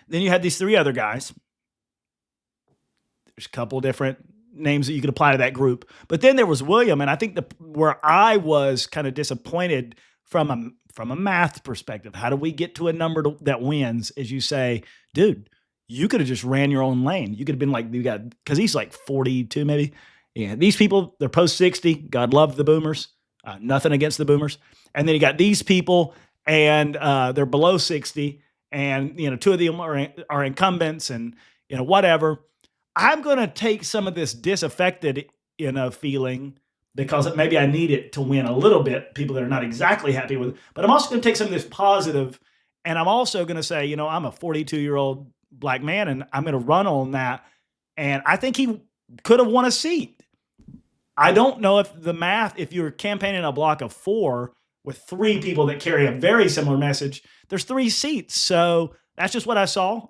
Then you had these three other guys. There's a couple different names that you could apply to that group. But then there was William, and I think where I was kind of disappointed from a math perspective, how do we get to a number that wins? Is you say, dude, you could have just ran your own lane. You could have been like, you got, because he's like 42 maybe. Yeah, these people, they're post 60. God love the boomers. Nothing against the boomers. And then you got these people, and they're below 60, and two of them are incumbents, and whatever. I'm going to take some of this disaffected feeling, because maybe I need it to win a little bit, people that are not exactly happy with it. But I'm also going to take some of this positive, and I'm also going to say, I'm a 42-year-old black man, and I'm going to run on that. And I think he could have won a seat. I don't know if the math, if you're campaigning a block of 4 with 3 people that carry a very similar message, there's 3 seats. So that's just what I saw.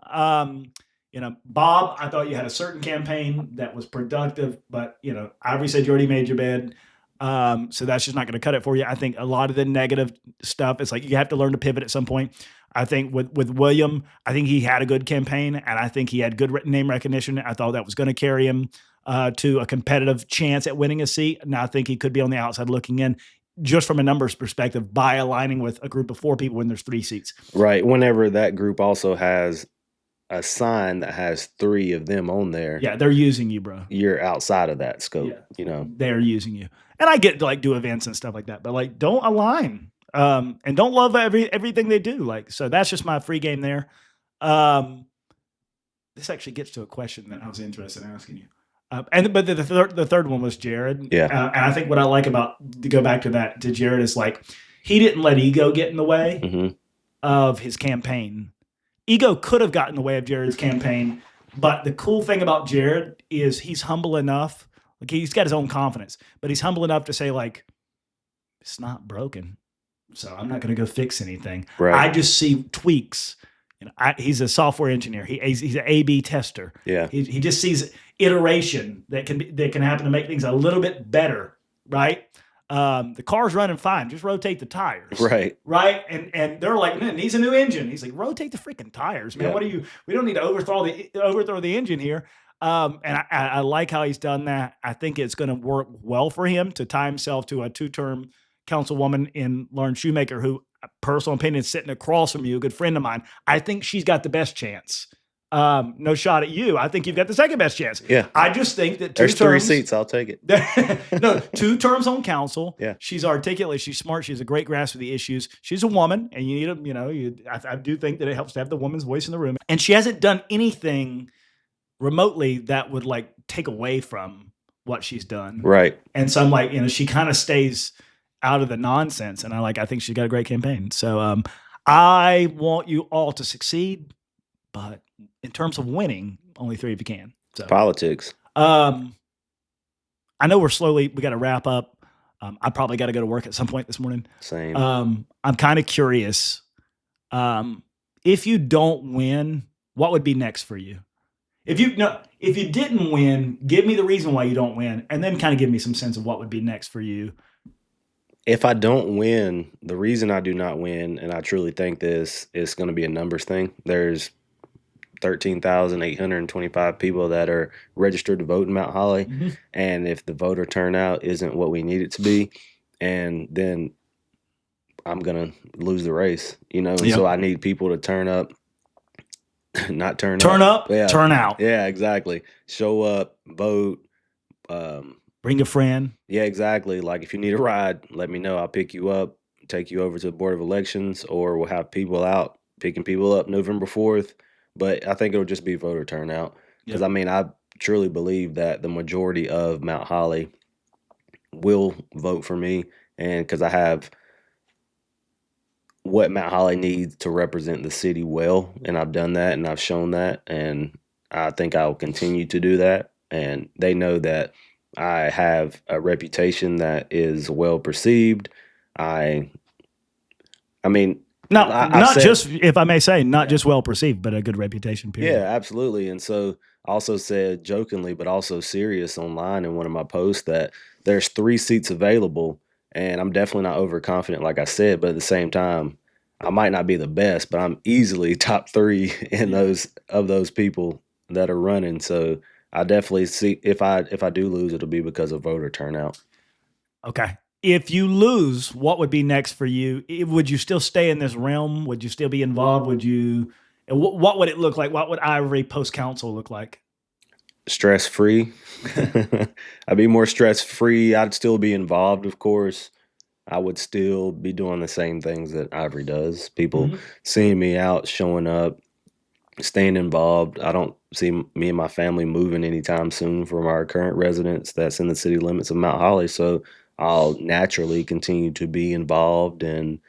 Bob, I thought you had a certain campaign that was productive, but Ivory said you already made your bed. So that's just not going to cut it for you. I think a lot of the negative stuff, it's like you have to learn to pivot at some point. I think with William, I think he had a good campaign, and I think he had good name recognition. I thought that was going to carry him to a competitive chance at winning a seat. Now I think he could be on the outside looking in, just from a numbers perspective, by aligning with a group of 4 people when there's 3 seats. Right. Whenever that group also has a sign that has 3 of them on there. Yeah, they're using you, bro. You're outside of that scope, They're using you. And I get to do events and stuff like that, but don't align. And don't love everything they do. So that's just my free game there. This actually gets to a question that I was interested in asking you. But the third one was Jared. Yeah. And I think what I like to go back to Jared is he didn't let ego get in the way of his campaign. Ego could have gotten in the way of Jared's campaign, but the cool thing about Jared is he's humble enough. He's got his own confidence, but he's humble enough to say it's not broken, so I'm not going to go fix anything. Right. I just see tweaks. He's a software engineer. He's an A/B tester. Yeah. He just sees iteration that can happen to make things a little bit better. Right. The car's running fine. Just rotate the tires. Right. Right. And they're like, man, needs a new engine. He's like, rotate the freaking tires, man. Yeah. We don't need to overthrow the engine here. And I like how he's done that. I think it's going to work well for him to tie himself to a 2-term councilwoman in Lauren Shoemaker, who, personal opinion, is sitting across from you, a good friend of mine. I think she's got the best chance. No shot at you. I think you've got the second best chance. Yeah. I just think that there's 3 seats. I'll take it. No, 2 terms on council. Yeah. She's articulate. She's smart. She has a great grasp of the issues. She's a woman, and you need I do think that it helps to have the woman's voice in the room. And she hasn't done anything remotely that would take away from what she's done. Right. And so I'm like, she kind of stays out of the nonsense. And I think she's got a great campaign. So I want you all to succeed, but in terms of winning, only 3 if you can. So politics. I know we got to wrap up. I probably got to go to work at some point this morning. Same. I'm kind of curious. If you don't win, what would be next for you? If you didn't win, give me the reason why you don't win, and then kind of give me some sense of what would be next for you. If I don't win, the reason I do not win, and I truly think this is going to be a numbers thing. There's 13,825 people that are registered to vote in Mount Holly. Mm-hmm. And if the voter turnout isn't what we need it to be, and then I'm going to lose the race, And so I need people to turn up, not turn up. Yeah. Turn out. Yeah, exactly. Show up, vote. Bring a friend. Yeah, exactly. If you need a ride, let me know. I'll pick you up, take you over to the Board of Elections, or we'll have people out picking people up November 4th. But I think it'll just be voter turnout. Because, I truly believe that the majority of Mount Holly will vote for me. And because I have what Mount Holly needs to represent the city well. And I've done that, and I've shown that. And I think I'll continue to do that. And they know that I have a reputation that is well perceived. Not just, if I may say, not just well perceived, but a good reputation, period. Yeah, absolutely. And so I also said jokingly, but also serious online in one of my posts that there's 3 seats available, and I'm definitely not overconfident, like I said, but at the same time, I might not be the best, but I'm easily top 3 in those people that are running. So I definitely see if I do lose, it'll be because of voter turnout. Okay. If you lose, what would be next for you? Would you still stay in this realm? Would you still be involved? Would you? What would it look like? What would Ivory post council look like? Stress free. I'd be more stress free. I'd still be involved, of course. I would still be doing the same things that Ivory does. People Mhm. seeing me out, showing up, staying involved. I don't see me and my family moving anytime soon from our current residence that's in the city limits of Mount Holly. So I'll naturally continue to be involved. And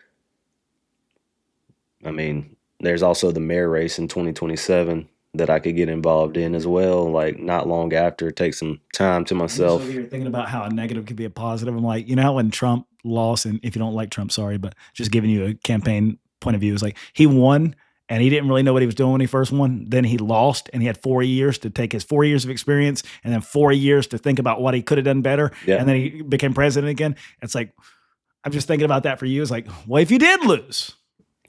I mean, there's also the mayor race in 2027 that I could get involved in as well. Like not long after, take some time to I'm just over myself. here thinking about how a negative could be a positive. I'm like, you know, when Trump lost, and if you don't like Trump, sorry, but just giving you a campaign point of view, is like he won and he didn't really know what he was doing when he first won. Then he lost and he had 4 years to take his 4 years of experience and then 4 years to think about what he could have done better. Yeah. And then he became president again. It's like, I'm just thinking about that for you. It's like, well, if you did lose,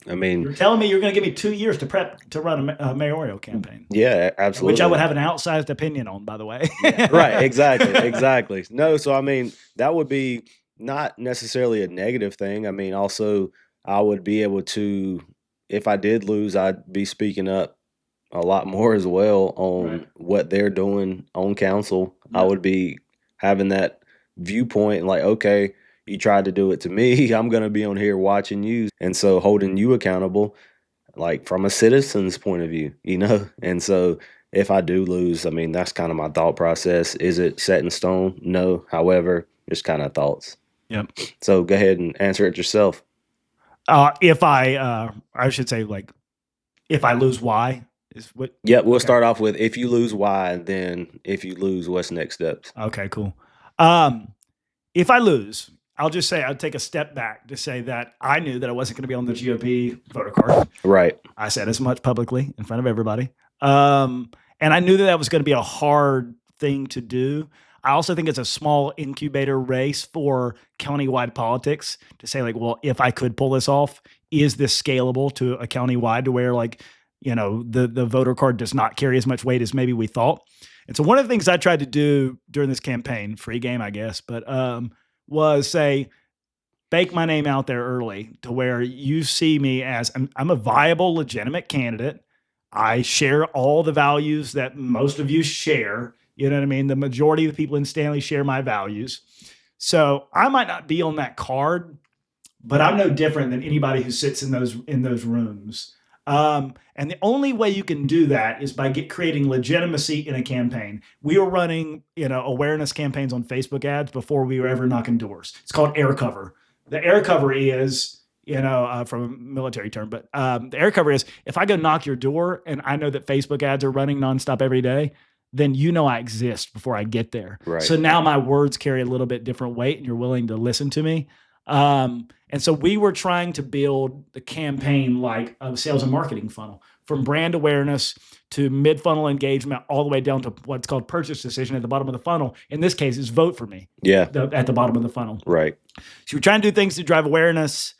I mean, you're telling me you're going to give me 2 years to prep to run a mayoral campaign, yeah, which I would absolutely. have an outsized opinion on, by the way. Right, exactly, exactly. No, so I mean, that would be not necessarily a negative thing. I mean, also, I would be able to, if I did lose, I'd be speaking up a lot more as well Right. on what they're doing on council. I Yep. would be having that viewpoint, like, okay, you tried to do it to me. I'm going to be on here watching you. And so holding you accountable like from a citizen's point of view, you know? And so if I do lose, I mean, that's kind of my thought process. Is it set in stone? No. However, just kind of thoughts. Yep. So go ahead and answer it yourself. If I should say, like, if I lose, why is what? Yep, we'll Okay. start off with if you lose, why? Then if you lose, what's next steps? Okay, cool. Um, if I lose, I'll just say I'd take a step back to say that I knew that I wasn't going to be on the GOP voter card. Right. I said as much publicly in front of everybody. And I knew that that was going to be a hard thing to do. I also think it's a small incubator race for countywide politics to say, like, well, if I could pull this off, is this scalable to a countywide to where, like, you know, the voter card does not carry as much weight as maybe we thought. And so one of the things I tried to do during this campaign, free game, I guess, but was say, bake my name out there early to where you see me as I'm a viable, legitimate candidate. I share all the values that most of you share. You know what I mean? The majority of the people in Stanley share my values. So I might not be on that card, but I'm no different than anybody who sits in those rooms. And the only way you can do that is by creating legitimacy in a campaign. We were running, you know, awareness campaigns on Facebook ads before we were ever knocking doors. It's called air cover. The air cover is, you know, from a military term, but the air cover is if I go knock your door and I know that Facebook ads are running nonstop every day, then you know I exist before I get there. Right. So now my words carry a little bit different weight, and you're willing to listen to me. And so we were trying to build the campaign like a sales and marketing funnel from brand awareness to mid funnel engagement, all the way down to what's called purchase decision at the bottom of the funnel. In this case, is vote for me Yeah. at the bottom of the funnel. Right. So we're trying to do things to drive awareness.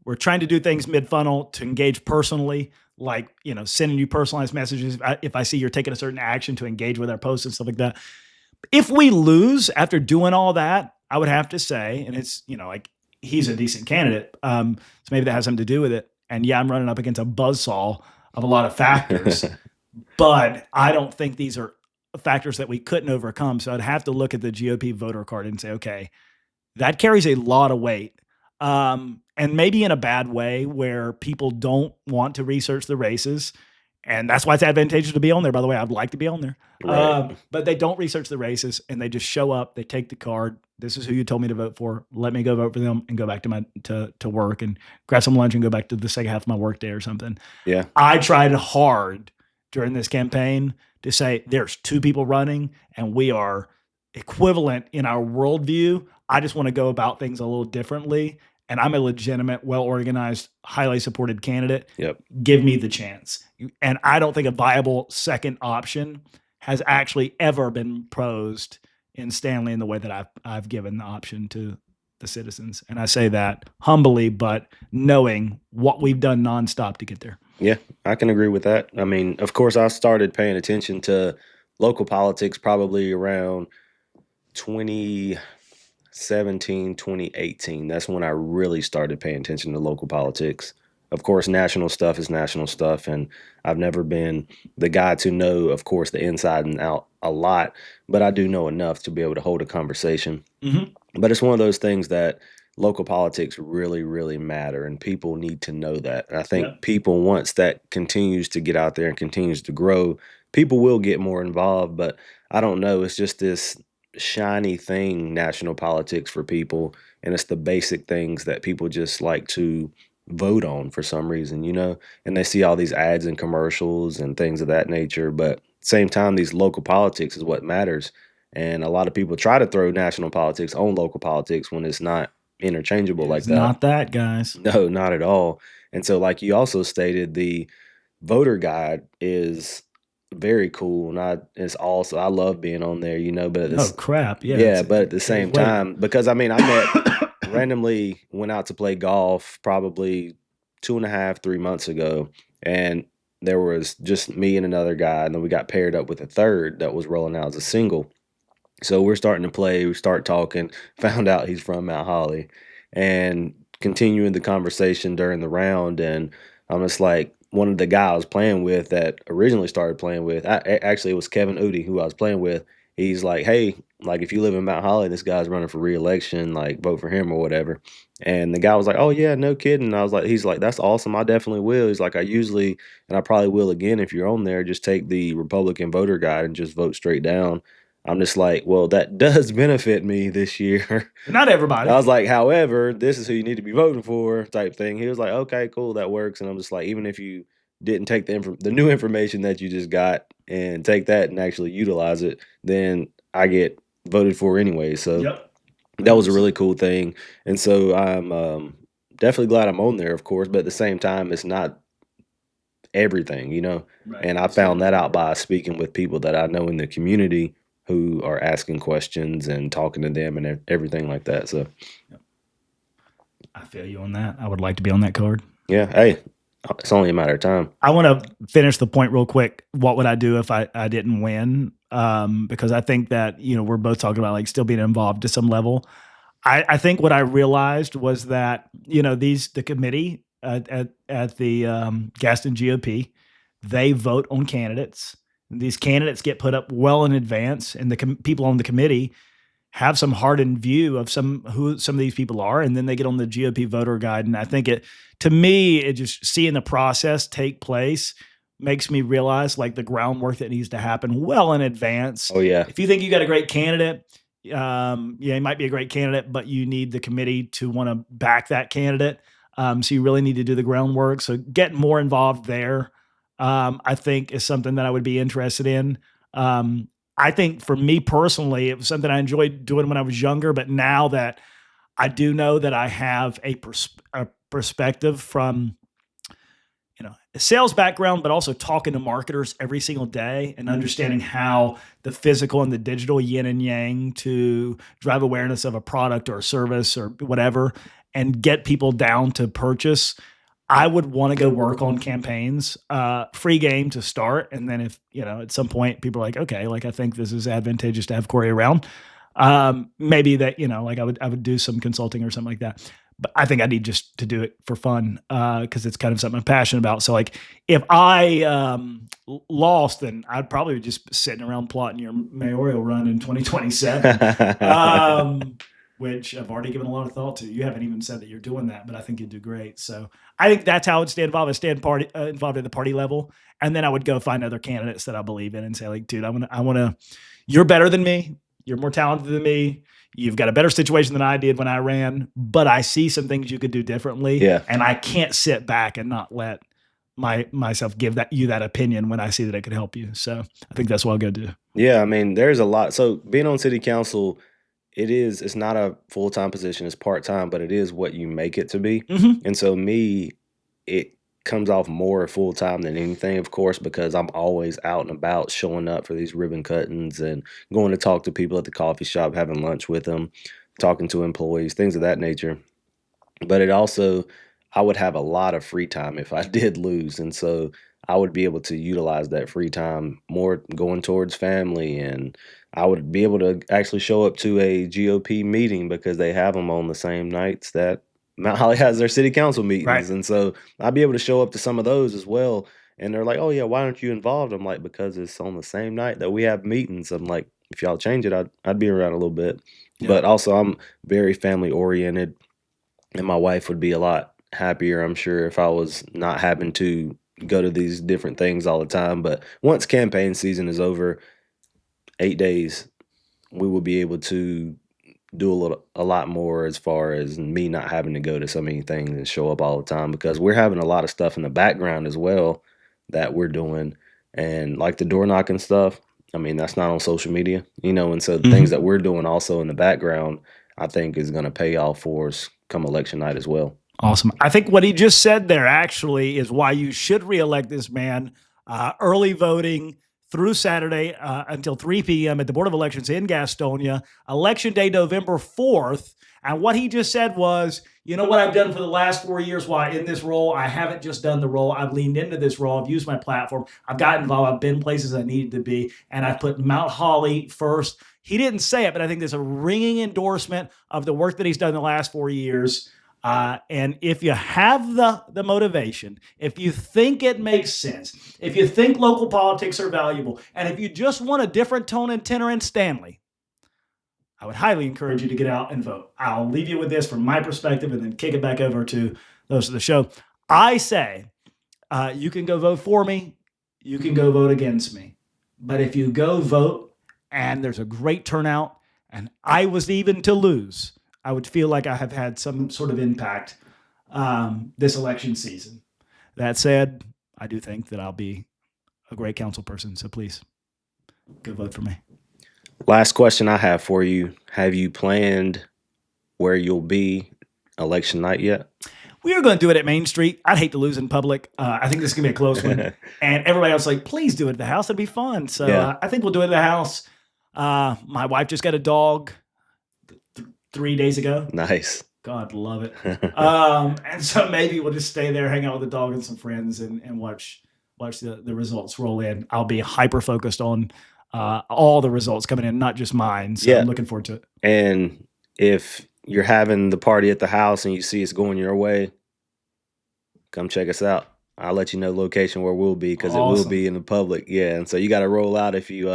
We're trying to do things mid funnel to engage personally, like, you know, sending you personalized messages if I see you're taking a certain action to engage with our posts and stuff like that. If we lose after doing all that, I would have to say, and it's, you know, like, he's a decent candidate. So maybe that has something to do with it. And yeah, I'm running up against a buzzsaw of a lot of factors, but I don't think these are factors that we couldn't overcome. So I'd have to look at the GOP voter card and say, okay, that carries a lot of weight. And maybe in a bad way where people don't want to research the races. And that's why it's advantageous to be on there. By the way, I'd like to be on there. Right. But they don't research the races and they just show up. They take the card. This is who you told me to vote for. Let me go vote for them and go back to my to work and grab some lunch and go back to the second half of my work day or something. Yeah. I tried hard during this campaign to say there's two people running and we are equivalent in our worldview. I just want to go about things a little differently. And I'm a legitimate, well organized, highly supported candidate. Yep. Give me the chance. And I don't think a viable second option has actually ever been posed in Stanley in the way that I've given the option to the citizens. And I say that humbly, but knowing what we've done nonstop to get there. Yeah, I can agree with that. I mean, of course, I started paying attention to local politics probably around 2017, 2018. That's when I really started paying attention to local politics. Of course, national stuff is national stuff, and I've never been the guy to know, of course, the inside and out a lot, but I do know enough to be able to hold a conversation. Hmm. But it's one of those things that local politics really, really matter, and people need to know that. And I think Yep. people, once that continues to get out there and continues to grow, people will get more involved. But I don't know, it's just this shiny thing, national politics for people, and it's the basic things that people just like to vote on for some reason, and they see all these ads and commercials and things of that nature. But same time, these local politics is what matters, and a lot of people try to throw national politics on local politics when it's not interchangeable It like is that. not that, guys. No, not at all. And so, like you also stated, the voter guide is very cool, and it's also I love being on there, but Oh it's crap! Yeah, yeah, but at the it carries same weight. time, because I mean, I met randomly went out to play golf probably 2.5, 3 months ago, and there was just me and another guy, and then we got paired up with a third that was rolling out as a single. So we're starting to play, we start talking, found out he's from Mount Holly, and continuing the conversation during the round. And I'm just like, one of the guys I was playing with that originally started playing with, actually, it was Kevin Udi who I was playing with. He's like, hey, like, if you live in Mount Holly, this guy's running for reelection, like, vote for him or whatever. And the guy was like, oh, yeah, no kidding. And I was like, he's like, that's awesome. I definitely will. He's like, I usually, and I probably will again if you're on there, just take the Republican voter guide and just vote straight down. I'm just like, well, that does benefit me this year. Not I everybody. was like, however, this is who you need to be voting for, type thing. He was like, okay, cool, that works. And I'm just like, even if you didn't take the new information that you just got and take that and actually utilize it, then I get voted for anyway. So Yep. that was a 100%. really cool thing. And so I'm definitely glad I'm on there, of course, but at the same time, it's not everything. Right. And I You still found got to that do the out work. by speaking with people that I know in the community who are asking questions and talking to them and everything like that. So, Yep. I feel you on that. I would like to be on that card. yeah, hey, it's only a matter of time. I want to finish the point real quick. What would I do if I didn't win? Because I think that we're both talking about like still being involved to some level. I think what I realized was that the committee at the Gaston GOP, they vote on candidates. These candidates get put up well in advance, and the people on the committee have some hardened view of who some of these people are, and then they get on the GOP voter guide. And I think to me, it just seeing the process take place makes me realize like the groundwork that needs to happen well in advance. Oh, yeah. If you think you got a great candidate, yeah, he might be a great candidate, but you need the committee to want to back that candidate. So you really need to do the groundwork. So getting more involved there, I think, is something that I would be interested in. Um, I think for me personally, it was something I enjoyed doing when I was younger, but now that I do know that I have a perspective from a sales background, but also talking to marketers every single day and understanding how the physical and the digital yin and yang to drive awareness of a product or a service or whatever and get people down to purchase. I would want to go work on campaigns, free game to start. And then if, at some point people are like, okay, like I think this is advantageous to have Corey around. Maybe that, like I would do some consulting or something like that. But I think I need just to do it for fun because it's kind of something I'm passionate about. So like if I lost, then I'd probably be just sitting around plotting your mayoral run in 2027. Which I've already given a lot of thought to. You haven't even said that you're doing that, but I think you'd do great. So I think that's how I would stay involved. I stay involved at the party level, and then I would go find other candidates that I believe in and say, like, dude, I want to. You're better than me. You're more talented than me. You've got a better situation than I did when I ran, but I see some things you could do differently, Yeah. and I can't sit back and not let myself give you that opinion when I see that it could help you. So I think that's what I'll go do. Yeah, I mean, there's a lot. So being on city council, it's not a full-time position, it's part-time, but it is what you make it to be. Mm-hmm. And so it comes off more full-time than anything, of course, because I'm always out and about showing up for these ribbon cuttings and going to talk to people at the coffee shop, having lunch with them, talking to employees, things of that nature. But I would have a lot of free time if I did lose. And so I would be able to utilize that free time more going towards family, and I would be able to actually show up to a GOP meeting because they have them on the same nights that Mount Holly has their city council Right. meetings, and so I'd be able to show up to some of those as well. And they're like, "Oh yeah, why aren't you involved?" I'm like, "Because it's on the same night that we have meetings." I'm like, "If y'all change it, I'd be around a little bit." Yeah. But also, I'm very family oriented, and my wife would be a lot happier, I'm sure, if I was not having to go to these different things all the time. But once campaign season is over, 8 days, we will be able to do a lot more as far as me not having to go to so many things and show up all the time, because we're having a lot of stuff in the background as well that we're doing, and like the door knocking stuff. I mean, that's not on social media, and so the things Mhm. that we're doing also in the background, I think is going to pay off for us come election night as well. Awesome. I think what he just said there actually is why you should reelect this man. Early voting through Saturday until 3 p.m. at the Board of Elections in Gastonia. Election day, November 4th. And what he just said was, you know what I've done for the last 4 years while in this role? I haven't just done the role. I've leaned into this role. I've used my platform. I've gotten involved. I've been places I needed to be. And I've put Mount Holly first. He didn't say it, but I think there's a ringing endorsement of the work that he's done in the last 4 years. And if you have the motivation, if you think it makes sense, if you think local politics are valuable, and if you just want a different tone and tenor in Stanley, I would highly encourage you to get out and vote. I'll leave you with this from my perspective and then kick it back over to those of the show. I say you can go vote for me, you can go vote against me. But if you go vote and there's a great turnout and I was even to lose, I would feel like I have had some sort of impact this election season. That said, I do think that I'll be a great council person. So please go vote for me. Last question I have for you: have you planned where you'll be election night yet? We are going to do it at Main Street. I'd hate to lose in public. I think this is going to be a close one. And everybody else is like, please do it at the house. It'd be fun. So Yeah. I think we'll do it at the house. My wife just got a dog 3 days ago. Nice. God, love it. And so maybe we'll just stay there, hang out with the dog and some friends, and watch the results roll in. I'll be hyper focused on all the results coming in, not just mine. So Yeah. I'm looking forward to it. And if you're having the party at the house and you see it's going your way, come check us out. I'll let you know location where we'll be, because it will Awesome. be in the public. Yeah, and so you got to roll out if you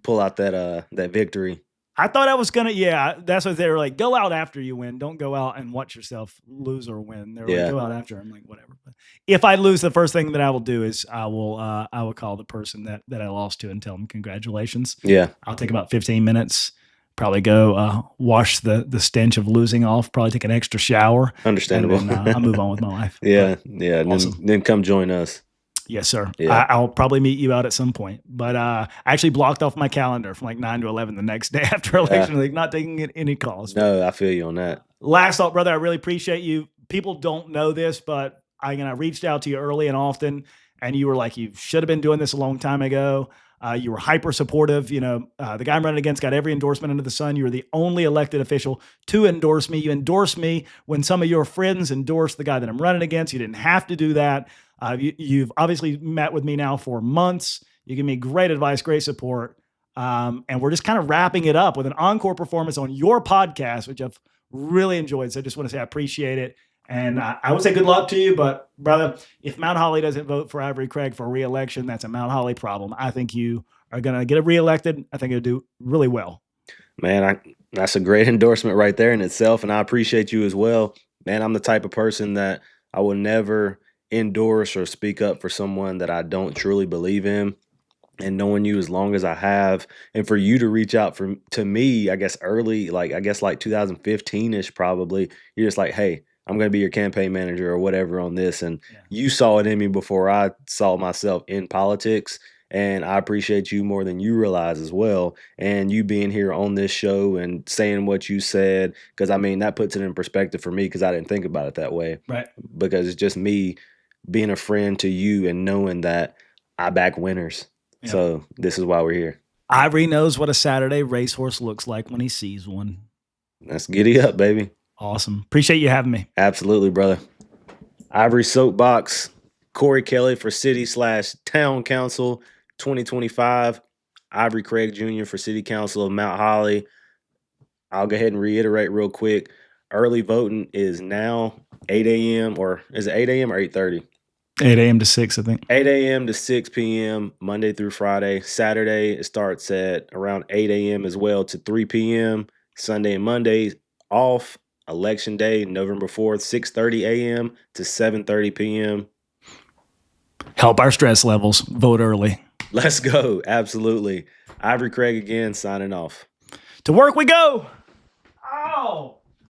pull out that victory. I thought I was gonna, yeah. That's what they were like. Go out after you win. Don't go out and watch yourself lose or win. They're like, Yeah. go out after. I'm like, whatever. But if I lose, the first thing that I will do is I will call the person that I lost to and tell them congratulations. Yeah. I'll take about 15 minutes. Probably go wash the stench of losing off. Probably take an extra shower. Understandable. And then I'll move on with my life. Yeah. But Yeah. And awesome. then come join us. Yes, sir. Yeah. I'll probably meet you out at some point. But I actually blocked off my calendar from like 9 to 11 the next day after election, like not taking any calls. No, I feel you on that. Last thought, brother, I really appreciate you. People don't know this, but I reached out to you early and often, and you were like, you should have been doing this a long time ago. You were hyper supportive. The guy I'm running against got every endorsement under the sun. You were the only elected official to endorse me. You endorsed me when some of your friends endorsed the guy that I'm running against. You didn't have to do that. You've obviously met with me now for months. You give me great advice, great support. And we're just kind of wrapping it up with an encore performance on your podcast, which I've really enjoyed. So I just want to say I appreciate it. And I would say good luck to you. But, brother, if Mount Holly doesn't vote for Ivory Craig for re-election, that's a Mount Holly problem. I think you are going to get reelected. I think you'll do really well. Man, that's a great endorsement right there in itself, and I appreciate you as well. Man, I'm the type of person that I will never endorse or speak up for someone that I don't truly believe in. And knowing you as long as I have, and for you to reach out to me, I guess early, like 2015-ish probably, you're just like, hey, I'm going to be your campaign manager or whatever on this. And Yeah. you saw it in me before I saw myself in politics. And I appreciate you more than you realize as well. And you being here on this show and saying what you said, because I mean, that puts it in perspective for me, because I didn't think about it that way. Right. Because it's just me being a friend to you and knowing that I back winners. Yeah. So this is why we're here. Ivory knows what a Saturday racehorse looks like when he sees one. Let's giddy up, baby. Awesome. Appreciate you having me. Absolutely, brother. Ivory Soapbox. Corey Kelly for city/town council 2025. Ivory Craig Jr. for city council of Mount Holly. I'll go ahead and reiterate real quick. Early voting is now 8 a.m. or is it 8 a.m. or 8:30? 8 a.m. to 6, I think. 8 a.m. to 6 p.m. Monday through Friday. Saturday it starts at around 8 a.m. as well to 3 p.m. Sunday and Monday off. Election day, November 4th, 6:30 a.m. to 7:30 p.m. Help our stress levels. Vote early. Let's go. Absolutely. Ivory Craig again, signing off. To work we go. Oh.